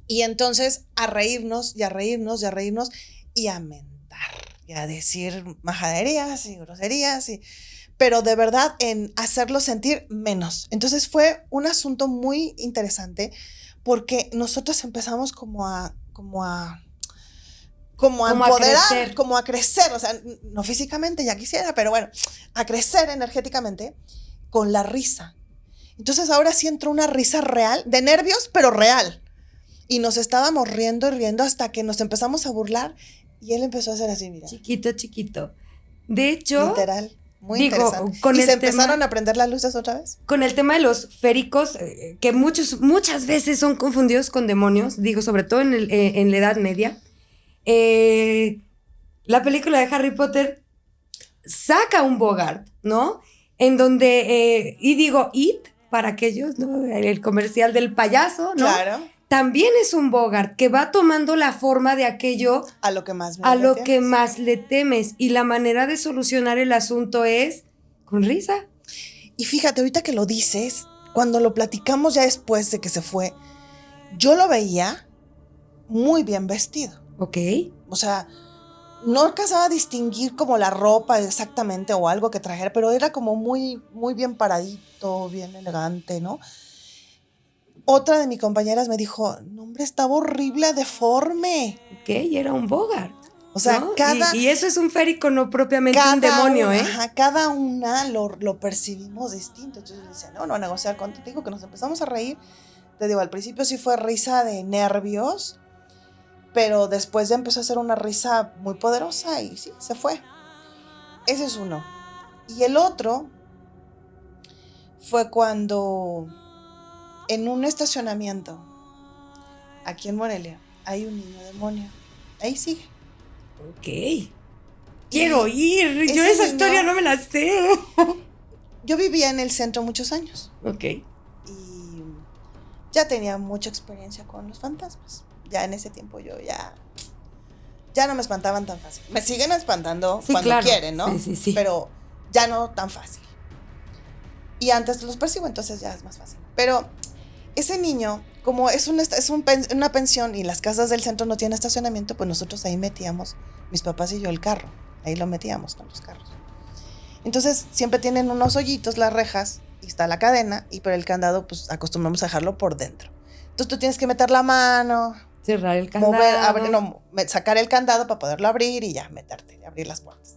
Y entonces a reírnos y a mentar y a decir majaderías y groserías, pero de verdad en hacerlo sentir menos. Entonces fue un asunto muy interesante porque nosotros empezamos como a como a Como a empoderar, crecer. como a crecer, o sea, no físicamente, ya quisiera, pero bueno, a crecer energéticamente con la risa. Entonces ahora sí entró una risa real, de nervios, pero real. Y nos estábamos riendo y riendo hasta que nos empezamos a burlar y él empezó a hacer así, mira. Chiquito, chiquito. De hecho, Literal, muy digo, interesante. con ¿Y el se empezaron tema, a prender las luces otra vez? con el tema de los féricos, que muchas veces son confundidos con demonios, digo, sobre todo en la Edad Media, la película de Harry Potter saca un Bogart, ¿no? En donde, y digo, It, para aquellos, ¿no? El comercial del payaso, ¿no? Claro. También es un Bogart que va tomando la forma de aquello A lo que más a lo le que temes. más le temes. Y la manera de solucionar el asunto es con risa. Y fíjate, ahorita que lo dices, cuando lo platicamos ya después de que se fue, yo lo veía muy bien vestido. Ok. O sea, no alcanzaba a distinguir como la ropa exactamente o algo que trajera, pero era como muy, muy bien paradito, bien elegante, ¿no? Otra de mis compañeras me dijo, no hombre, estaba horrible, deforme. Ok, era un Bogart. O sea, ¿no? cada... Y eso es un férico, no propiamente un demonio, ¿eh? Ajá, cada una lo percibimos distinto. Entonces yo decía, no, a negociar contigo, que nos empezamos a reír. Te digo, al principio sí fue risa de nervios, pero después ya empezó a ser una risa muy poderosa y sí, se fue. Ese es uno. Y el otro fue cuando en un estacionamiento, aquí en Morelia, hay un niño demonio. Ahí sigue. Ok. Quiero ir. Yo ese esa niño- historia no me la sé. Yo vivía en el centro muchos años Ok. y ya tenía mucha experiencia con los fantasmas. Ya en ese tiempo yo ya no me espantaban tan fácil. Me siguen espantando Sí, cuando claro. quieren, ¿no? Sí, sí, sí. Pero ya no tan fácil. Y antes los percibo, entonces ya es más fácil. Pero ese niño, como es una pensión y las casas del centro no tienen estacionamiento, pues nosotros ahí metíamos, mis papás y yo, el carro. Ahí lo metíamos con los carros. Entonces siempre tienen unos hoyitos las rejas y está la cadena, pero el candado pues acostumbramos a dejarlo por dentro. Entonces tú tienes que meter la mano, Cerrar el candado. sacar el candado para poderlo abrir y ya meterte, abrir las puertas.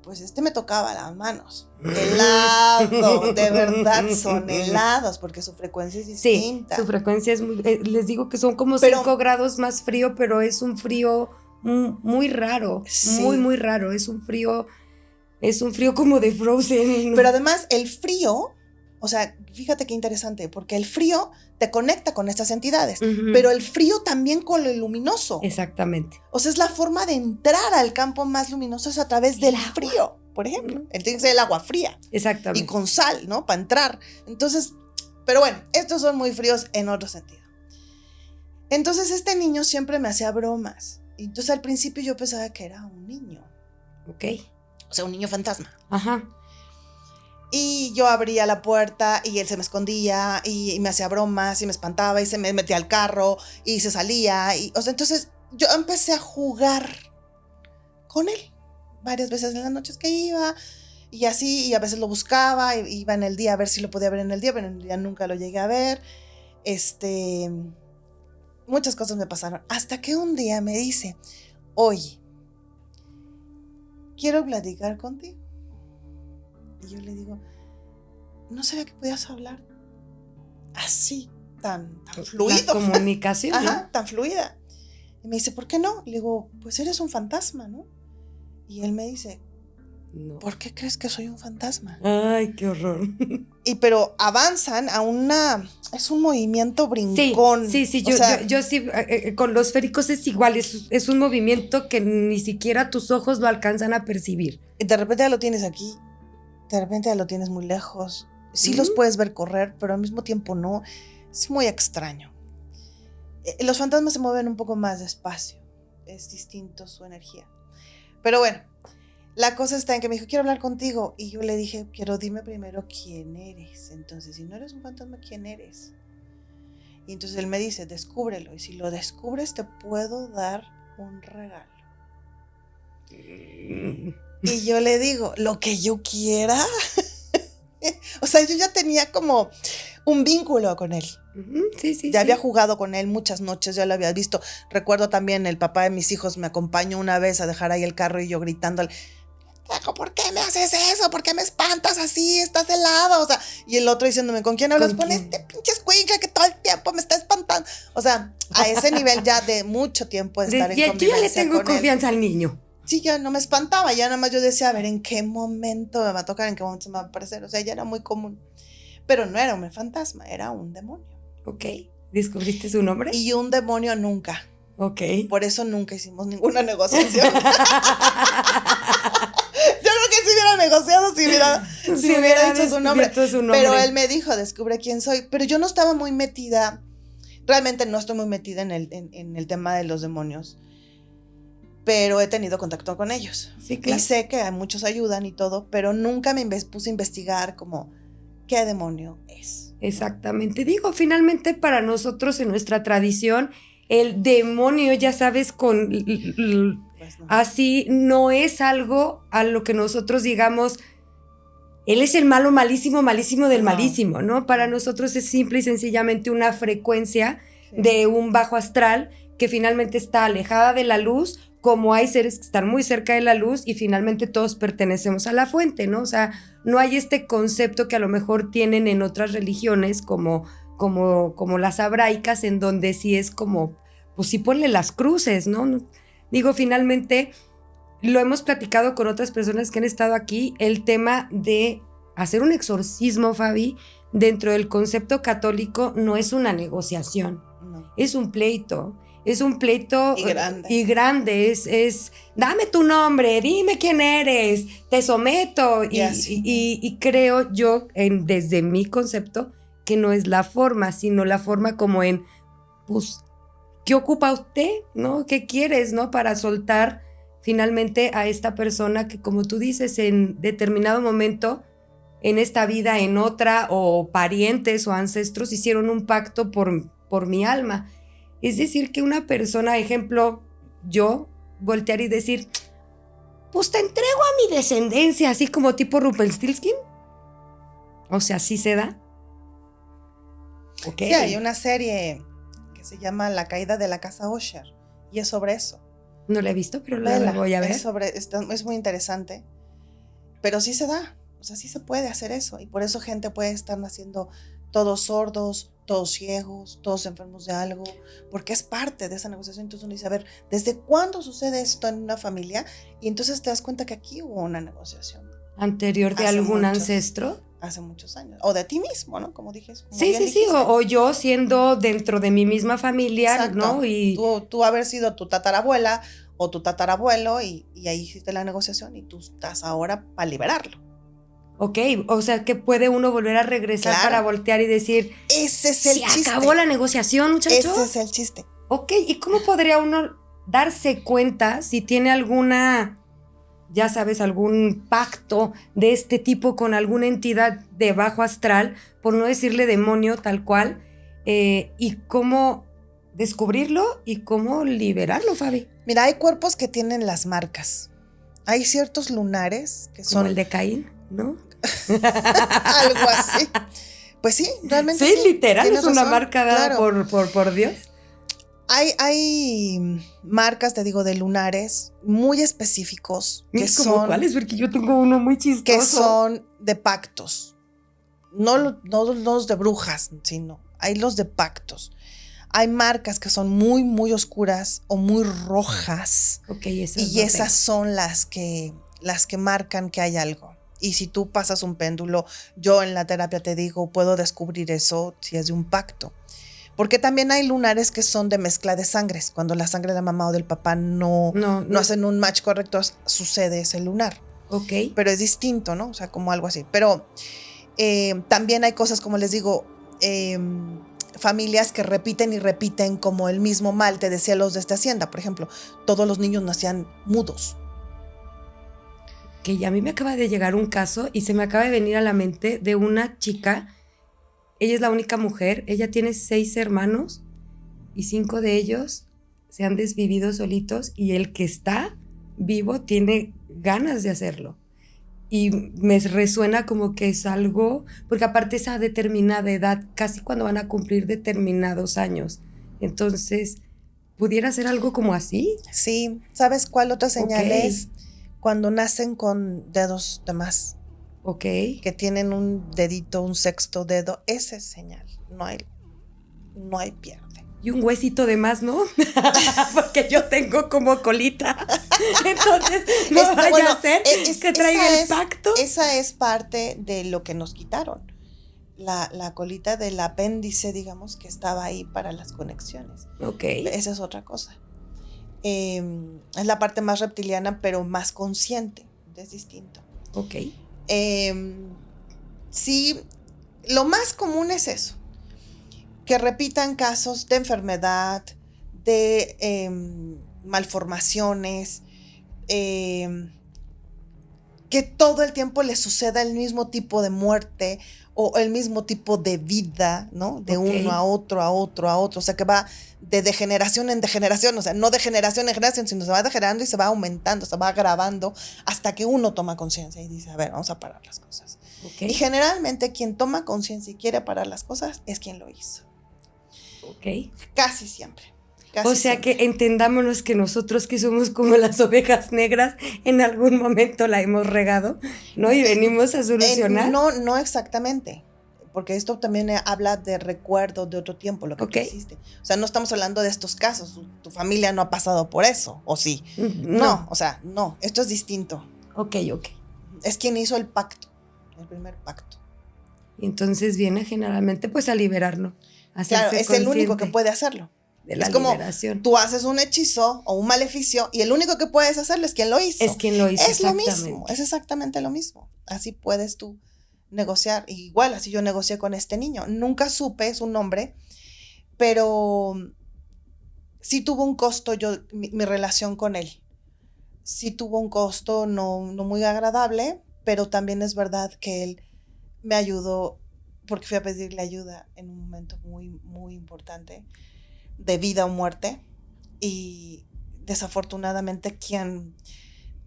Pues me tocaba las manos. Helado, de verdad son helados, porque su frecuencia es Sí, distinta. su frecuencia es muy... les digo que son como Pero- 5 grados más frío, pero es un frío muy raro. Sí. Muy, muy raro. Es un frío como de Frozen. Pero además el frío, o sea, fíjate qué interesante, porque el frío te conecta con estas entidades, Ujú. pero el frío también con lo luminoso. Exactamente. O sea, es la forma de entrar al campo más luminoso es a través del agua. frío, por ejemplo. Ujú. Tiene que ser el agua fría Exactamente. y con sal, ¿no? Para entrar. Entonces, pero bueno, estos son muy fríos en otro sentido. Entonces, este niño siempre me hacía bromas. Y entonces, al principio yo pensaba que era un niño. Ok. O sea, un niño fantasma. Ajá. Y yo abría la puerta y él se me escondía y me hacía bromas y me espantaba y se me metía al carro y se salía. O sea, entonces yo empecé a jugar con él varias veces en las noches que iba y así, y a veces lo buscaba, iba en el día a ver si lo podía ver en el día, pero en el día nunca lo llegué a ver. Muchas cosas me pasaron. Hasta que un día me dice, oye, quiero platicar contigo. Y yo le digo, no sabía que podías hablar así, tan fluido. La comunicación. Ajá, tan fluida. Y me dice, ¿por qué no? Le digo, pues eres un fantasma, ¿no? Y él me dice, No. ¿por qué crees que soy un fantasma? Ay, qué horror. Pero avanzan a es un movimiento brincón. Sí, O sea, yo sí, con los féricos es igual, es un movimiento que ni siquiera tus ojos lo alcanzan a percibir. de repente ya lo tienes aquí, de repente ya lo tienes muy lejos. Sí los puedes ver correr, pero al mismo tiempo no. Es muy extraño. Los fantasmas se mueven un poco más despacio. Es distinto su energía. Pero bueno, la cosa está en que me dijo, quiero hablar contigo. Y yo le dije, dime primero quién eres. Entonces, si no eres un fantasma, ¿quién eres? Y entonces él me dice, descúbrelo. Y si lo descubres, te puedo dar un regalo. Y yo le digo, lo que yo quiera. O sea, yo ya tenía como un vínculo con él. Sí. Ya había jugado con él muchas noches, ya lo había visto. Recuerdo también el papá de mis hijos me acompañó una vez a dejar ahí el carro y yo gritándole, ¿por qué me haces eso? ¿Por qué me espantas así? Estás helado. O sea, y el otro diciéndome, ¿con quién hablas? Con este pinche escuincle que todo el tiempo me está espantando. O sea, a ese nivel ya de mucho tiempo de estar en convivencia. Yo ya le tengo confianza al niño. Sí, ya no me espantaba, ya nada más yo decía, a ver, ¿en qué momento me va a tocar? ¿En qué momento se me va a aparecer? O sea, ya era muy común. Pero no era un fantasma, era un demonio. Ok. ¿Descubriste su nombre? Y un demonio nunca. Ok. Por eso nunca hicimos ninguna negociación. Yo creo que si hubiera negociado, si hubiera dicho su nombre. Pero él me dijo, descubre quién soy. Pero yo no estaba muy metida, realmente no estoy muy metida en el tema de los demonios. Pero he tenido contacto con ellos. Sí, claro. Y sé que a muchos ayudan y todo, pero nunca me puse a investigar como qué demonio es. Exactamente. Digo, finalmente para nosotros en nuestra tradición, el demonio, ya sabes, pues no. Así no es algo a lo que nosotros digamos, él es el malo, malísimo, malísimo del malísimo, ¿no? Para nosotros es simple y sencillamente una frecuencia de un bajo astral que finalmente está alejada de la luz, como hay seres que están muy cerca de la luz y finalmente todos pertenecemos a la fuente, ¿no? O sea, no hay este concepto que a lo mejor tienen en otras religiones como las abraicas, en donde sí es como, pues sí ponle las cruces, ¿no? Digo, finalmente lo hemos platicado con otras personas que han estado aquí, el tema de hacer un exorcismo, Fabi, dentro del concepto católico no es una negociación, no. Es un pleito. Es un pleito y grande. Es dame tu nombre, dime quién eres, te someto. Y creo yo, desde mi concepto, que no es la forma, sino la forma como en, pues, ¿qué ocupa usted? ¿No? ¿Qué quieres, no? Para soltar finalmente a esta persona que, como tú dices, en determinado momento, en esta vida, en otra, o parientes o ancestros hicieron un pacto por mi alma. Es decir, que una persona, ejemplo, yo, voltear y decir, pues te entrego a mi descendencia, así como tipo Rumpelstiltskin. O sea, ¿sí se da? Okay. Sí, hay una serie que se llama La caída de la casa Usher, y es sobre eso. No la he visto, pero la voy a ver. Es muy interesante, pero sí se da, o sea, sí se puede hacer eso, y por eso gente puede estar naciendo todos sordos, todos ciegos, todos enfermos de algo, porque es parte de esa negociación. Entonces uno dice, a ver, ¿desde cuándo sucede esto en una familia? Y entonces te das cuenta que aquí hubo una negociación. ¿Anterior de algún ancestro? Hace muchos años. O de ti mismo, ¿no? Como dije. Sí. O yo siendo dentro de mi misma familia, exacto, ¿no? Y tú haber sido tu tatarabuela o tu tatarabuelo y ahí hiciste la negociación y tú estás ahora para liberarlo. Ok, o sea que puede uno volver a regresar, claro, para voltear y decir, ese es el chiste. ¿Se acabó la negociación, muchachos? Ese es el chiste. Ok, ¿y cómo podría uno darse cuenta si tiene alguna, ya sabes, algún pacto de este tipo con alguna entidad de bajo astral, por no decirle demonio tal cual, y cómo descubrirlo y cómo liberarlo, Fabi? Mira, hay cuerpos que tienen las marcas. Hay ciertos lunares que son... Como el de Caín, ¿no? Algo así. Pues sí, realmente sí. Sí, literal, es una marca dada, claro, por Dios. Hay marcas, te digo, de lunares muy específicos. Que son, ¿cuáles? Porque yo tengo uno muy chistoso. Que son de pactos. No los de brujas, sino hay los de pactos. Hay marcas que son muy, muy oscuras o muy rojas. Okay, y esas son las que marcan que hay algo. Y si tú pasas un péndulo, yo en la terapia te digo, puedo descubrir eso si es de un pacto. Porque también hay lunares que son de mezcla de sangres. Cuando la sangre de la mamá o del papá no hacen un match correcto, sucede ese lunar. Ok. Pero es distinto, ¿no? O sea, como algo así. Pero también hay cosas, como les digo, familias que repiten y repiten como el mismo mal. Te decía los de esta hacienda, por ejemplo. Todos los niños nacían mudos. Que a mí me acaba de llegar un caso y se me acaba de venir a la mente de una chica. Ella es la única mujer, ella tiene 6 hermanos y 5 de ellos se han desvivido solitos y el que está vivo tiene ganas de hacerlo. y me resuena como que es algo, porque aparte esa determinada edad, casi cuando van a cumplir determinados años. Entonces, ¿pudiera ser algo como así? Sí, ¿sabes cuál otra señal Ok. es? Cuando nacen con dedos de más, Ok. que tienen un dedito, un sexto dedo, esa es señal. No hay pierde. Y un huesito de más, ¿no? Porque yo tengo como colita. Entonces, no vaya Bueno, a ser que traiga el pacto. esa es parte de lo que nos quitaron. La colita del apéndice, digamos, que estaba ahí para las conexiones. Ok. Esa es otra cosa. Es la parte más reptiliana, pero más consciente. Es distinto. Ok. Sí, lo más común es eso. Que repitan casos de enfermedad, de malformaciones, que todo el tiempo les suceda el mismo tipo de muerte o el mismo tipo de vida, ¿no? De uno a otro, a otro, a otro. O sea, que va de generación en generación, o sea, no de generación en generación, sino se va degenerando y se va aumentando, se va agravando hasta que uno toma conciencia y dice, a ver, vamos a parar las cosas. Y generalmente quien toma conciencia y quiere parar las cosas es quien lo hizo. Casi siempre. O sea que entendámonos que nosotros que somos como las ovejas negras, en algún momento la hemos regado, ¿no? Y venimos a solucionar. No exactamente, porque esto también habla de recuerdos de otro tiempo, lo que tú hiciste. O sea, no estamos hablando de estos casos, tu familia no ha pasado por eso, ¿o sí? No, o sea, no, esto es distinto. Ok. Es quien hizo el pacto, el primer pacto. Y entonces viene generalmente pues a liberarnos. Claro, es el único que puede hacerlo. Es como tú haces un hechizo o un maleficio y el único que puedes hacerlo es quien lo hizo. Es quien lo hizo. Es lo mismo, es exactamente lo mismo. Así puedes tú negociar. Igual, así yo negocié con este niño. Nunca supe su nombre, pero sí tuvo un costo mi relación con él. Sí tuvo un costo no muy agradable, pero también es verdad que él me ayudó porque fui a pedirle ayuda en un momento muy, muy importante de vida o muerte, y desafortunadamente quien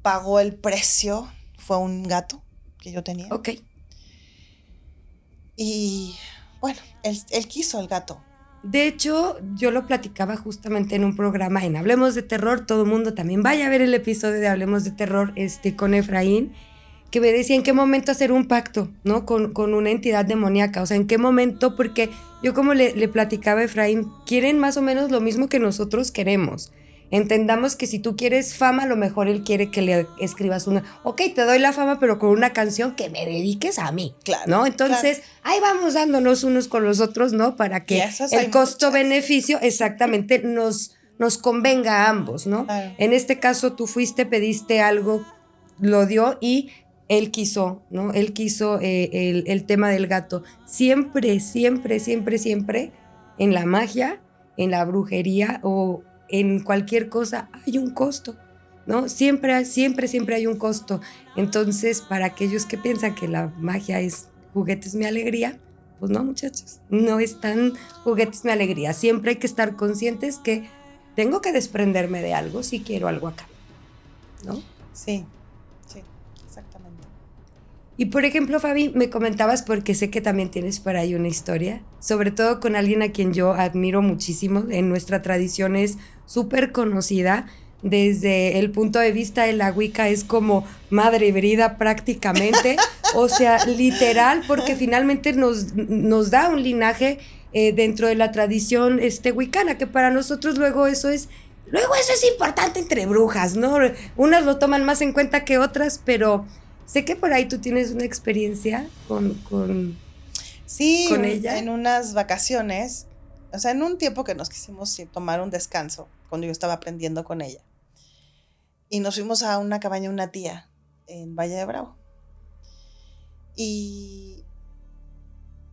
pagó el precio fue un gato que yo tenía. Ok. Y bueno, él quiso el gato. De hecho, yo lo platicaba justamente en un programa en Hablemos de Terror. Todo el mundo también vaya a ver el episodio de Hablemos de Terror con Efraín, que me decía en qué momento hacer un pacto, ¿no? Con una entidad demoníaca. O sea, en qué momento, porque yo como le platicaba a Efraín, quieren más o menos lo mismo que nosotros queremos. Entendamos que si tú quieres fama, a lo mejor él quiere que le escribas ok, te doy la fama, pero con una canción que me dediques a mí, claro, ¿no? Entonces, claro, ahí vamos dándonos unos con los otros, ¿no? Para que el costo-beneficio exactamente nos convenga a ambos, ¿no? Claro. En este caso, tú fuiste, pediste algo, lo dio y él quiso, ¿no? Él quiso el tema del gato. Siempre, siempre, siempre, siempre en la magia, en la brujería o en cualquier cosa hay un costo, ¿no? Siempre, siempre, siempre hay un costo. Entonces, para aquellos que piensan que la magia es juguetes mi alegría, pues no, muchachos, no es tan juguetes mi alegría. Siempre hay que estar conscientes que tengo que desprenderme de algo si quiero algo acá, ¿no? Sí, exactamente. Y por ejemplo, Fabi, me comentabas, porque sé que también tienes por ahí una historia, sobre todo con alguien a quien yo admiro muchísimo, en nuestra tradición es súper conocida, desde el punto de vista de la Wicca es como madre brida prácticamente, o sea, literal, porque finalmente nos da un linaje dentro de la tradición wicana, que para nosotros luego eso es importante entre brujas, ¿no? Unas lo toman más en cuenta que otras, pero sé que por ahí tú tienes una experiencia con ella. En unas vacaciones, o sea, en un tiempo que nos quisimos tomar un descanso, cuando yo estaba aprendiendo con ella. Y nos fuimos a una cabaña de una tía en Valle de Bravo. Y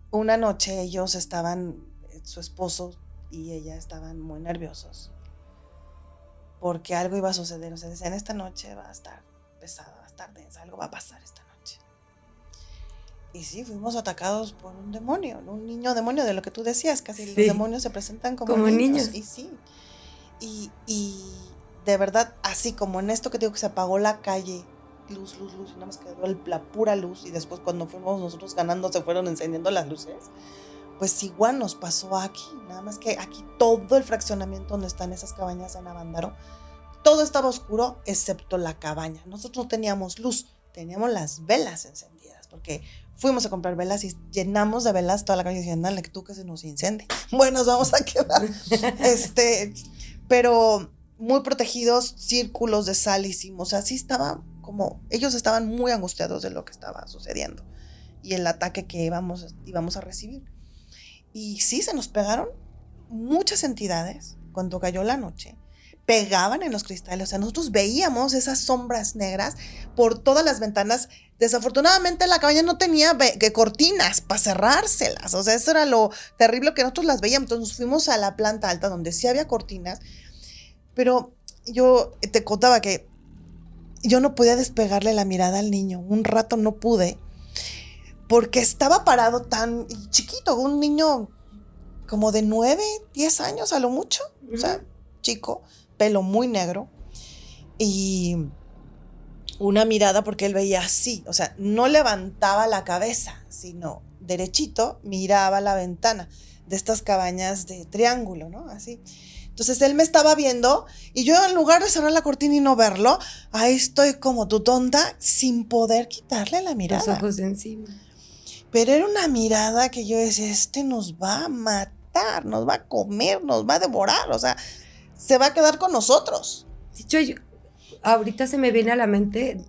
una noche ellos estaban, su esposo y ella estaban muy nerviosos porque algo iba a suceder. O sea, decían, esta noche va a estar pesada, va a estar densa, algo va a pasar esta noche. Y sí, fuimos atacados por un demonio, un niño demonio, de lo que tú decías, casi sí. Los demonios se presentan como niños. Y sí, y de verdad, así como en esto que digo que se apagó la calle luz, nada más quedó la pura luz, y después cuando fuimos nosotros ganando se fueron encendiendo las luces. Pues igual nos pasó aquí, nada más que aquí todo el fraccionamiento donde están esas cabañas en Avándaro, todo estaba oscuro excepto la cabaña. Nosotros no teníamos luz, teníamos las velas encendidas, porque fuimos a comprar velas y llenamos de velas toda la calle diciendo, dale, tú que se nos incendie. Bueno, nos vamos a quedar. Pero muy protegidos, círculos de sal hicimos, o sea, sí estaba como, ellos estaban muy angustiados de lo que estaba sucediendo y el ataque que íbamos a recibir. Y sí, se nos pegaron muchas entidades cuando cayó la noche. Pegaban en los cristales, o sea, nosotros veíamos esas sombras negras por todas las ventanas. Desafortunadamente la cabaña no tenía cortinas para cerrárselas, o sea, eso era lo terrible que nosotros las veíamos. Entonces nos fuimos a la planta alta donde sí había cortinas, pero yo te contaba que yo no podía despegarle la mirada al niño, un rato no pude, porque estaba parado tan chiquito, un niño como de 9, 10 años a lo mucho, o sea, chico, pelo muy negro, y una mirada porque él veía así, o sea, no levantaba la cabeza, sino derechito miraba la ventana de estas cabañas de triángulo, ¿no? Así. Entonces él me estaba viendo y yo, en lugar de cerrar la cortina y no verlo, ahí estoy como tu tonta sin poder quitarle la mirada. Los ojos encima. Pero era una mirada que yo decía, nos va a matar, nos va a comer, nos va a devorar, o sea, se va a quedar con nosotros. Yo, ahorita se me viene a la mente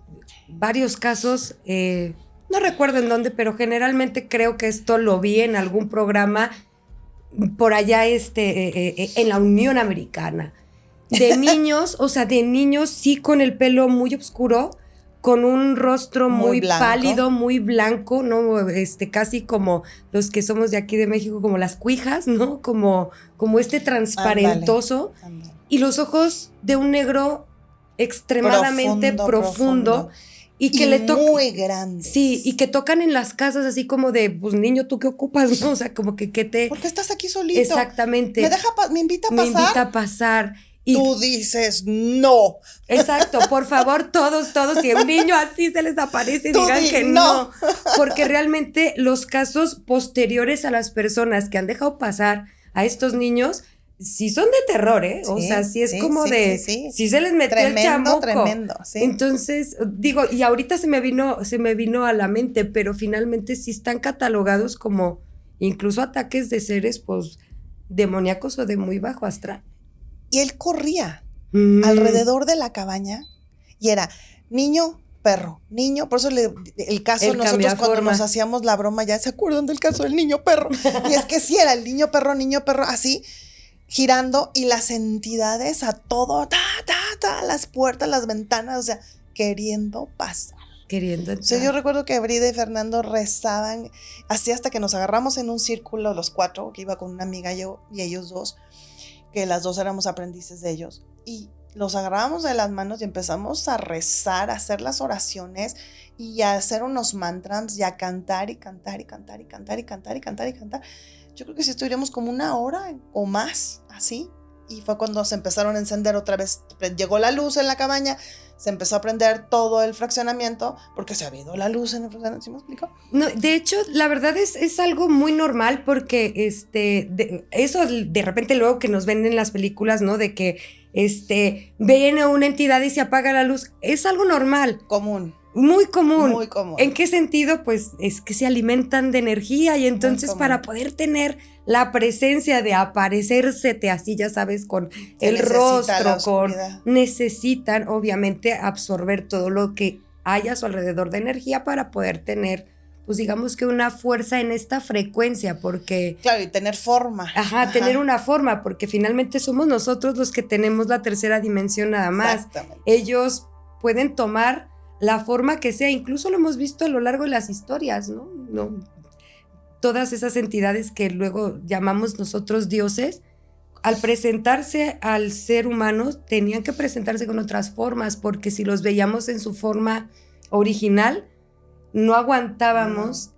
varios casos, no recuerdo en dónde, pero generalmente creo que esto lo vi en algún programa por allá en la Unión Americana, de niños, o sea, de niños sí con el pelo muy oscuro, con un rostro muy pálido, muy blanco, ¿no? Casi como los que somos de aquí de México, como las cuijas, ¿no? Como transparentoso. Ándale. Y los ojos de un negro extremadamente profundo. Y que le tocan. Muy grandes. Sí, y que tocan en las casas así como de, pues niño, ¿tú qué ocupas? ¿No? O sea, como que te. ¿Por qué estás aquí solito? Exactamente. ¿Me invita a pasar? Me invita a pasar. Y tú dices no. Exacto, por favor, todos, si a un niño así se les aparece, digan que no. Porque realmente los casos posteriores a las personas que han dejado pasar a estos niños, sí son de terror, ¿eh? Sí, o sea, sí es como sí se les metió el chamuco. Tremendo, sí. Entonces, digo, y ahorita se me vino a la mente, pero finalmente sí están catalogados como incluso ataques de seres, pues, demoníacos o de muy bajo astral. Y él corría alrededor de la cabaña y era niño, perro, niño. Por eso el caso, nosotros cuando nos hacíamos la broma, ya se acuerdan del caso del niño perro. Y es que sí, era el niño perro, así, girando, y las entidades a todo, las puertas, las ventanas, o sea, queriendo pasar. Queriendo entrar. O sea, yo recuerdo que Brida y Fernando rezaban, así hasta que nos agarramos en un círculo los 4, que iba con una amiga yo y ellos 2, que las 2 éramos aprendices de ellos, y los agarrábamos de las manos y empezamos a rezar, a hacer las oraciones y a hacer unos mantras y a cantar y cantar y cantar y cantar y cantar y cantar y cantar. Yo creo que sí estuvimos como 1 hora o más así, y fue cuando se empezaron a encender otra vez, llegó la luz en la cabaña, se empezó a prender todo el fraccionamiento porque se había ido la luz en el fraccionamiento. ¿Sí me explico? No, de hecho, la verdad es algo muy normal porque eso de repente luego que nos ven en las películas, ¿no? De que viene una entidad y se apaga la luz. Es algo normal. Común. Muy común. Muy común. ¿En qué sentido? Pues es que se alimentan de energía y entonces para poder tener la presencia de aparecérsete así, ya sabes, con el rostro, necesitan obviamente absorber todo lo que haya a su alrededor de energía para poder tener, pues digamos que una fuerza en esta frecuencia, porque... Claro, y tener forma. Ajá, tener una forma, porque finalmente somos nosotros los que tenemos la tercera dimensión nada más. Exactamente. Ellos pueden tomar la forma que sea, incluso lo hemos visto a lo largo de las historias, ¿no? Todas esas entidades que luego llamamos nosotros dioses, al presentarse al ser humano, tenían que presentarse con otras formas, porque si los veíamos en su forma original, no aguantábamos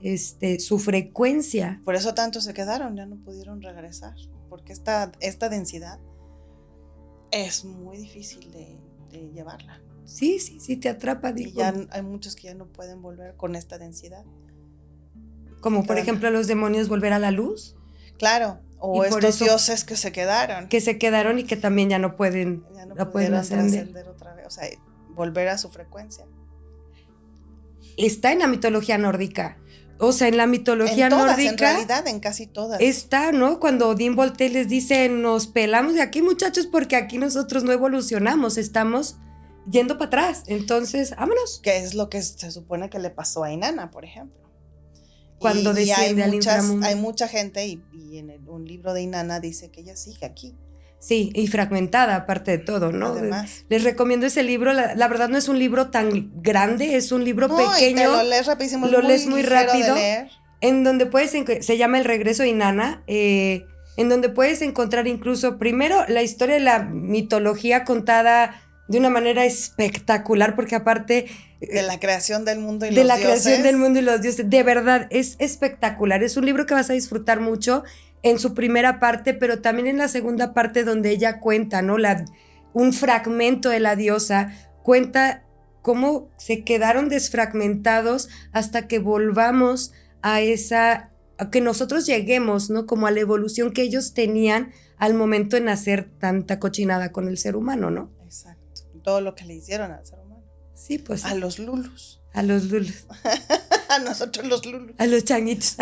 su frecuencia. Por eso tanto se quedaron, ya no pudieron regresar, porque esta densidad es muy difícil de llevarla. Sí, te atrapa, Y digo. ya hay muchos que ya no pueden volver con esta densidad. Como por ejemplo los demonios volver a la luz. Claro, o Y por estos eso dioses que se quedaron. que se quedaron y que también ya no pueden, Ya no pueden pudieron ascender. trascender otra vez, o sea, volver a su frecuencia. Está en la mitología nórdica. O sea, en la mitología En todas, nórdica. en realidad, en casi todas. Está, ¿no? Cuando Odín voltea y les dice, nos pelamos de aquí, muchachos, porque aquí nosotros no evolucionamos, estamos yendo para atrás. Entonces, vámonos. Que es lo que se supone que le pasó a Inanna, por ejemplo. Cuando desciende al inframundo. Hay mucha gente, y en un libro de Inanna dice que ella sigue aquí. Sí, y fragmentada, aparte de todo, ¿no? Además. Les recomiendo ese libro. La verdad no es un libro tan grande, es un libro pequeño. Y te lo lees rapidísimo, lo lees muy rápido. De leer. En donde se llama El regreso de Inanna, en donde puedes encontrar incluso, primero, la historia de la mitología contada de una manera espectacular, porque aparte... De la creación del mundo y de los la dioses. creación del mundo y los dioses. De verdad, es espectacular. Es un libro que vas a disfrutar mucho en su primera parte, pero también en la segunda parte donde ella cuenta, ¿no? Un fragmento de la diosa, cuenta cómo se quedaron desfragmentados hasta que volvamos a que nosotros lleguemos, ¿no? Como a la evolución que ellos tenían al momento de nacer tanta cochinada con el ser humano, ¿no? Exacto. Todo lo que le hicieron al ser humano. Sí, pues. A los lulus. A los lulus. A nosotros los lulus. A los changuitos.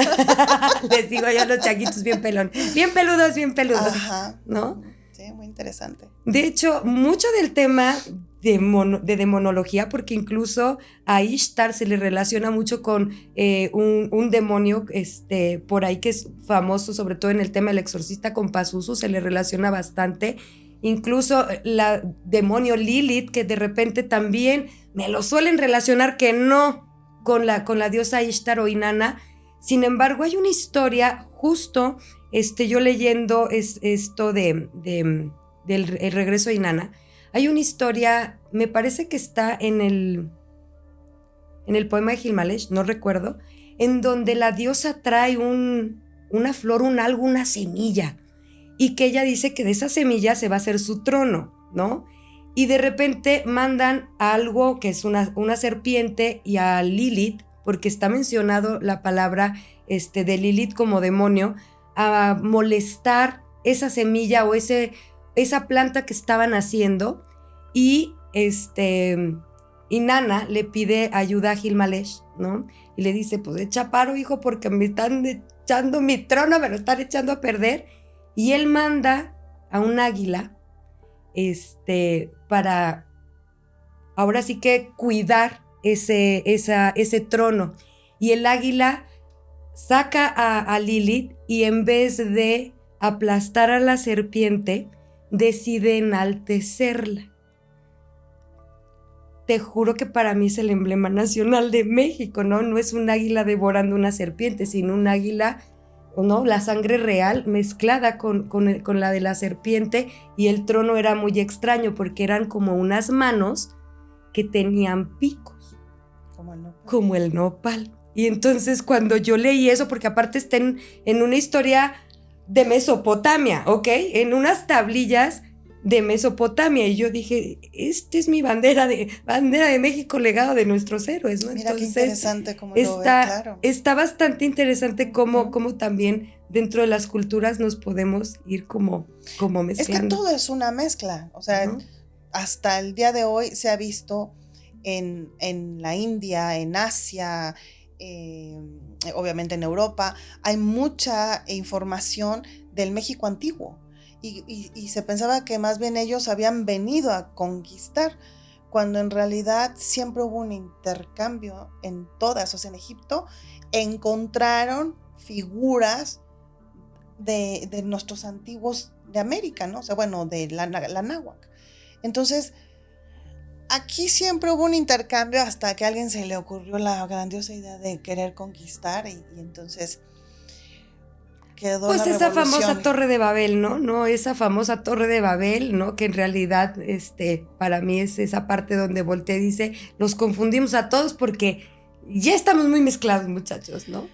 Les digo yo a los changuitos bien pelón. Bien peludos, bien peludos. Ajá. ¿No? Sí, muy interesante. De hecho, mucho del tema de demonología, porque incluso a Ishtar se le relaciona mucho con un demonio por ahí que es famoso, sobre todo en el tema del exorcista con Pazuzu, se le relaciona bastante. Incluso la demonio Lilith, que de repente también me lo suelen relacionar que no con la diosa Ishtar o Inanna. Sin embargo, hay una historia justo, yo leyendo esto del el regreso de Inanna, hay una historia, me parece que está en el poema de Gilgamesh, no recuerdo, en donde la diosa trae una flor, algo, una semilla, y que ella dice que de esa semilla se va a hacer su trono, ¿no? Y de repente mandan a algo que es una serpiente y a Lilith, porque está mencionado la palabra de Lilith como demonio, a molestar esa semilla o esa planta que estaban haciendo, y Inanna le pide ayuda a Gilgamesh, ¿no? Y le dice, pues echa paro, hijo, porque me están echando mi trono, me lo están echando a perder. Y él manda a un águila para ahora sí que cuidar ese trono. Y el águila saca a Lilith y en vez de aplastar a la serpiente, decide enaltecerla. Te juro que para mí es el emblema nacional de México, ¿no? No es un águila devorando una serpiente, sino un águila, ¿no? La sangre real mezclada con la de la serpiente, y el trono era muy extraño porque eran como unas manos que tenían picos. Como el nopal. Y entonces cuando yo leí eso, porque aparte está en una historia de Mesopotamia, ¿ok? En unas tablillas de Mesopotamia, y yo dije, es mi bandera de México, legado de nuestros héroes, ¿no? Mira, entonces, qué interesante cómo lo ve, claro. Está bastante interesante cómo también dentro de las culturas nos podemos ir como mezclando. Es que todo es una mezcla, o sea, hasta el día de hoy se ha visto en la India, en Asia, obviamente en Europa, hay mucha información del México antiguo. Y se pensaba que más bien ellos habían venido a conquistar, cuando en realidad siempre hubo un intercambio en todas. O sea, en Egipto encontraron figuras de nuestros antiguos de América, ¿no? O sea, bueno, de la náhuatl. Entonces, aquí siempre hubo un intercambio hasta que a alguien se le ocurrió la grandiosa idea de querer conquistar, y entonces quedó pues la esa revolución. Famosa Torre de Babel, ¿no? Esa famosa Torre de Babel, ¿no? Que en realidad, para mí es esa parte donde voltea y dice, los confundimos a todos porque ya estamos muy mezclados, muchachos, ¿no?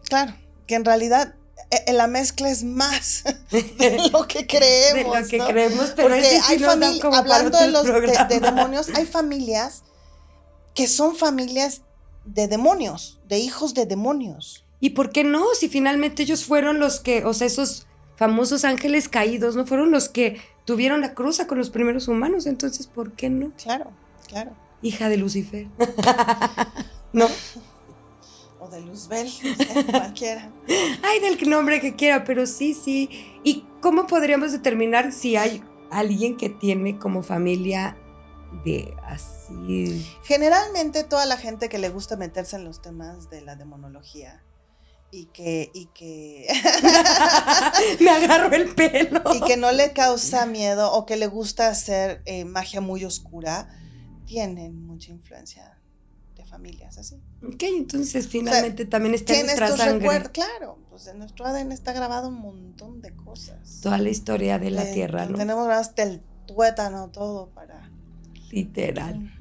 Claro, que en realidad la mezcla es más de lo que creemos, de lo que ¿no? creemos, pero porque ese sí hay nos da como para hablando otros de demonios, hay familias que son familias de demonios, de hijos de demonios. ¿Y por qué no? Si finalmente ellos fueron los que, o sea, esos famosos ángeles caídos, ¿no? Fueron los que tuvieron la cruza con los primeros humanos, entonces, ¿por qué no? Claro, claro. Hija de Lucifer. ¿No? O de Luzbel, no sé, cualquiera. Ay, del nombre que quiera, pero sí, sí. ¿Y cómo podríamos determinar si hay alguien que tiene como familia de así? Generalmente toda la gente que le gusta meterse en los temas de la demonología y que Me agarró el pelo. y que no le causa miedo o que le gusta hacer magia muy oscura, tienen mucha influencia de familias así. Ok, entonces finalmente también está en nuestra sangre. Claro, pues en nuestro ADN está grabado un montón de cosas. Toda la historia de la Tierra, ¿no? Tenemos hasta el tuétano, todo para... Literal.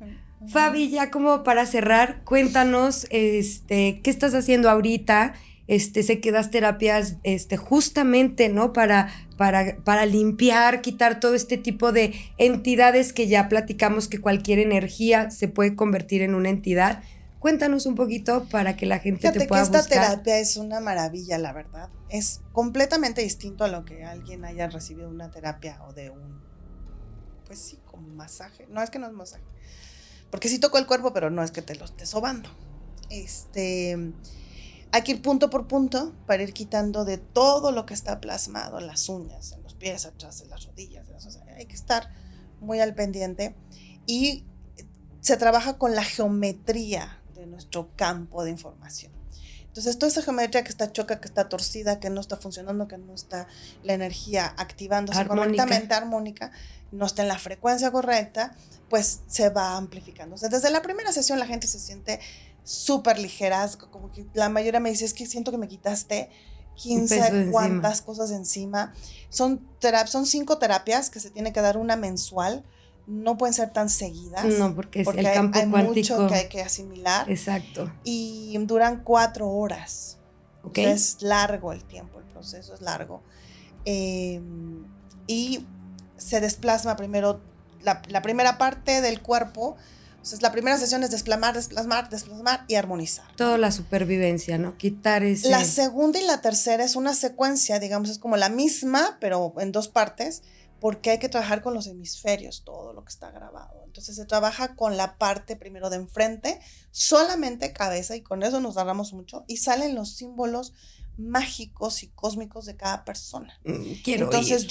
Fabi, ya como para cerrar, cuéntanos, ¿qué estás haciendo ahorita? Sé que das terapias, justamente, ¿no? Para limpiar, quitar todo este tipo de entidades que ya platicamos que cualquier energía se puede convertir en una entidad. Cuéntanos un poquito para que la gente te pueda buscar. Fíjate que esta terapia es una maravilla, la verdad. Es completamente distinto a lo que alguien haya recibido una terapia o de un, pues sí, como masaje. No, es que no es masaje. Porque sí toco el cuerpo, pero no es que te lo esté sobando. Hay que ir punto por punto para ir quitando de todo lo que está plasmado, en las uñas, en los pies, atrás, en las rodillas. O sea, hay que estar muy al pendiente. Y se trabaja con la geometría de nuestro campo de información. Entonces, toda esa geometría que está choca, que está torcida, que no está funcionando, que no está la energía activándose correctamente, armónica, no está en la frecuencia correcta, pues se va amplificando. O sea, desde la primera sesión la gente se siente súper ligera, como que la mayoría me dice, es que siento que me quitaste 15 cuantas cosas encima. Son 5 terapias que se tiene que dar una mensual. No pueden ser tan seguidas. No, porque es el campo hay cuántico. mucho que hay que asimilar. Exacto. Y duran 4 horas. Okay. O sea, es largo el tiempo, el proceso es largo. Y se desplasma primero la primera parte del cuerpo. O sea, la primera sesión es desplamar y armonizar. Toda la supervivencia, ¿no? Quitar ese... La segunda y la tercera es una secuencia, digamos, es como la misma, pero en 2 partes, porque hay que trabajar con los hemisferios, todo lo que está grabado. Entonces se trabaja con la parte primero de enfrente, solamente cabeza, y con eso nos agarramos mucho, y salen los símbolos mágicos y cósmicos de cada persona. Entonces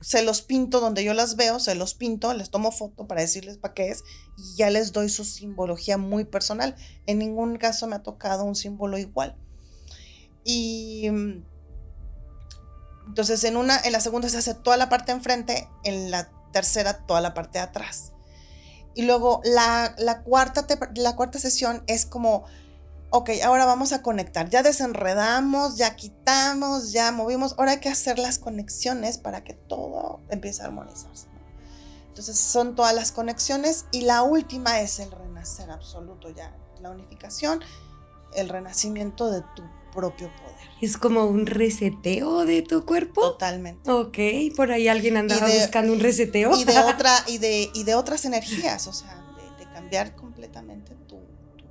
se los pinto donde yo las veo, se los pinto, les tomo foto para decirles para qué es, y ya les doy su simbología muy personal. En ningún caso me ha tocado un símbolo igual. Y entonces en la segunda se hace toda la parte de enfrente, en la tercera toda la parte de atrás. Y luego la cuarta sesión es como, ok, ahora vamos a conectar. Ya desenredamos, ya quitamos, ya movimos. Ahora hay que hacer las conexiones para que todo empiece a armonizarse. Entonces son todas las conexiones y la última es el renacer absoluto, ya la unificación, el renacimiento de tu propio poder. ¿Es como un reseteo de tu cuerpo? Totalmente. Ok, por ahí alguien andaba buscando un reseteo. Y de otras energías, o sea, de cambiar completamente tu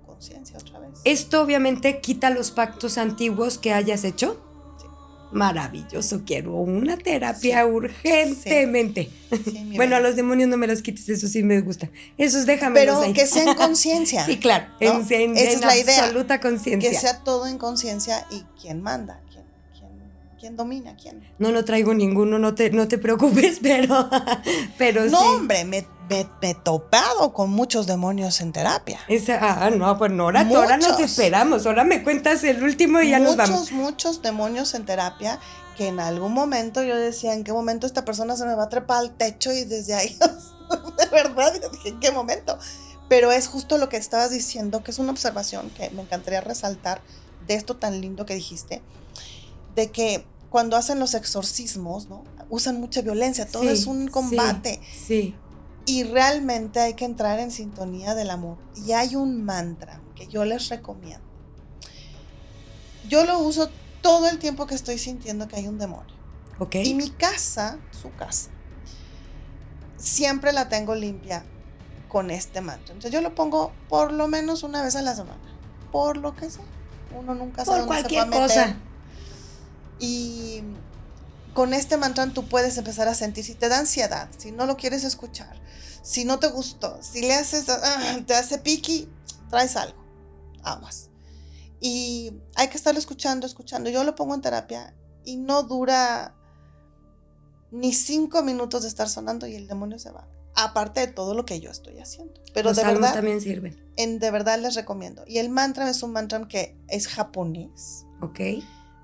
conciencia otra vez. Esto obviamente quita los pactos antiguos que hayas hecho. Sí. Maravilloso, quiero una terapia urgentemente. Sí, bueno, a los demonios no me los quites, eso sí me gusta. Esos déjamelos pero ahí. que sea en conciencia. Sí, claro, ¿no? en es la idea. Absoluta conciencia. Que sea todo en conciencia y quién manda, quién domina, quién. No traigo ninguno, no te preocupes, pero no, sí. Hombre, me he topado con muchos demonios en terapia. No, pues ahora nos esperamos, ahora me cuentas el último y ya nos vamos. Muchos demonios en terapia que en algún momento yo decía, ¿en qué momento esta persona se me va a trepar al techo? Y desde ahí, de verdad, yo dije, ¿en qué momento? Pero es justo lo que estabas diciendo, que es una observación que me encantaría resaltar de esto tan lindo que dijiste, de que cuando hacen los exorcismos, ¿no? Usan mucha violencia, todo es un combate. Sí. Y realmente hay que entrar en sintonía del amor. Y hay un mantra que yo les recomiendo. Yo lo uso todo el tiempo que estoy sintiendo que hay un demonio. Ok. Y mi casa, su casa, siempre la tengo limpia con este manto. Entonces yo lo pongo por lo menos una vez a la semana. Por lo que sea. Uno nunca sabe Por dónde se va a cualquier meter. cosa. Y con este mantra tú puedes empezar a sentir si te da ansiedad, si no lo quieres escuchar, si no te gustó, si le haces, te hace piqui, traes algo, aguas. Y hay que estarlo escuchando. Yo lo pongo en terapia y no dura ni 5 minutos de estar sonando y el demonio se va. Aparte de todo lo que yo estoy haciendo. Pero Los de salmos verdad, también sirven. de verdad les recomiendo. Y el mantra es un mantra que es japonés, Ok.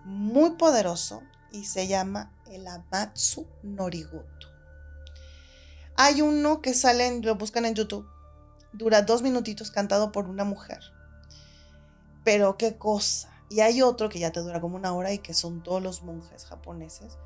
muy poderoso y se llama el Amatsu Norigoto. Hay uno que lo buscan en YouTube, dura 2 minutitos cantado por una mujer. Pero qué cosa. Y hay otro que ya te dura como 1 hora y que son todos los monjes japoneses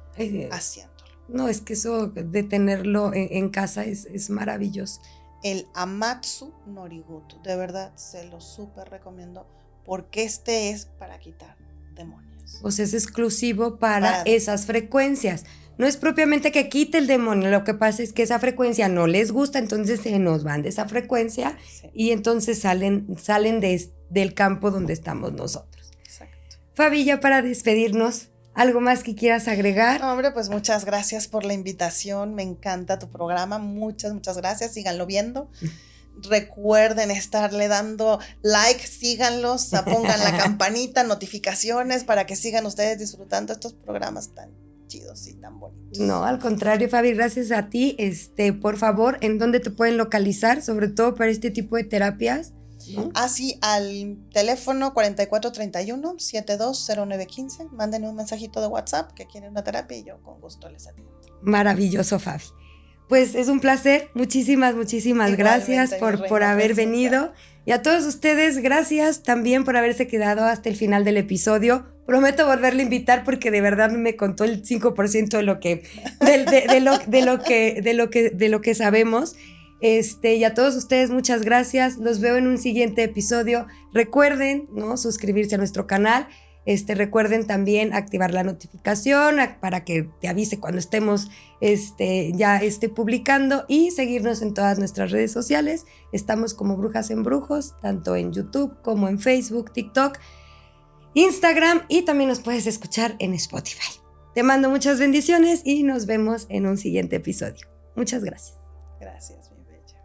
haciéndolo. No, es que eso de tenerlo en casa es maravilloso. El Amatsu Norigoto, de verdad se lo súper recomiendo porque este es para quitar demonios. O sea, es exclusivo para esas frecuencias. No es propiamente que quite el demonio, lo que pasa es que esa frecuencia no les gusta, entonces se nos van de esa frecuencia, sí. Y entonces salen del campo donde estamos nosotros. Exacto. Fabi, ya para despedirnos, ¿algo más que quieras agregar? Hombre, pues muchas gracias por la invitación, me encanta tu programa, muchas gracias, síganlo viendo. Recuerden estarle dando like, síganlos, pongan la campanita, notificaciones para que sigan ustedes disfrutando estos programas tan chidos y tan bonitos. No, al contrario, Fabi, gracias a ti. Por favor, ¿en dónde te pueden localizar? Sobre todo para este tipo de terapias, ¿no? Así, al teléfono 4431-720915, mándenme un mensajito de WhatsApp que quieren una terapia y yo con gusto les atiendo. Maravilloso, Fabi. Pues es un placer, muchísimas gracias por haber venido. Y a todos ustedes, gracias también por haberse quedado hasta el final del episodio. Prometo volverle a invitar porque de verdad me contó el 5% de lo que sabemos. Y a todos ustedes, muchas gracias. Los veo en un siguiente episodio. Recuerden, ¿no?, suscribirse a nuestro canal. Recuerden también activar la notificación para que te avise cuando estemos ya publicando y seguirnos en todas nuestras redes sociales. Estamos como Brujas en Brujos, tanto en YouTube como en Facebook, TikTok, Instagram, y también nos puedes escuchar en Spotify. Te mando muchas bendiciones y nos vemos en un siguiente episodio. Muchas gracias. Gracias, mi bella.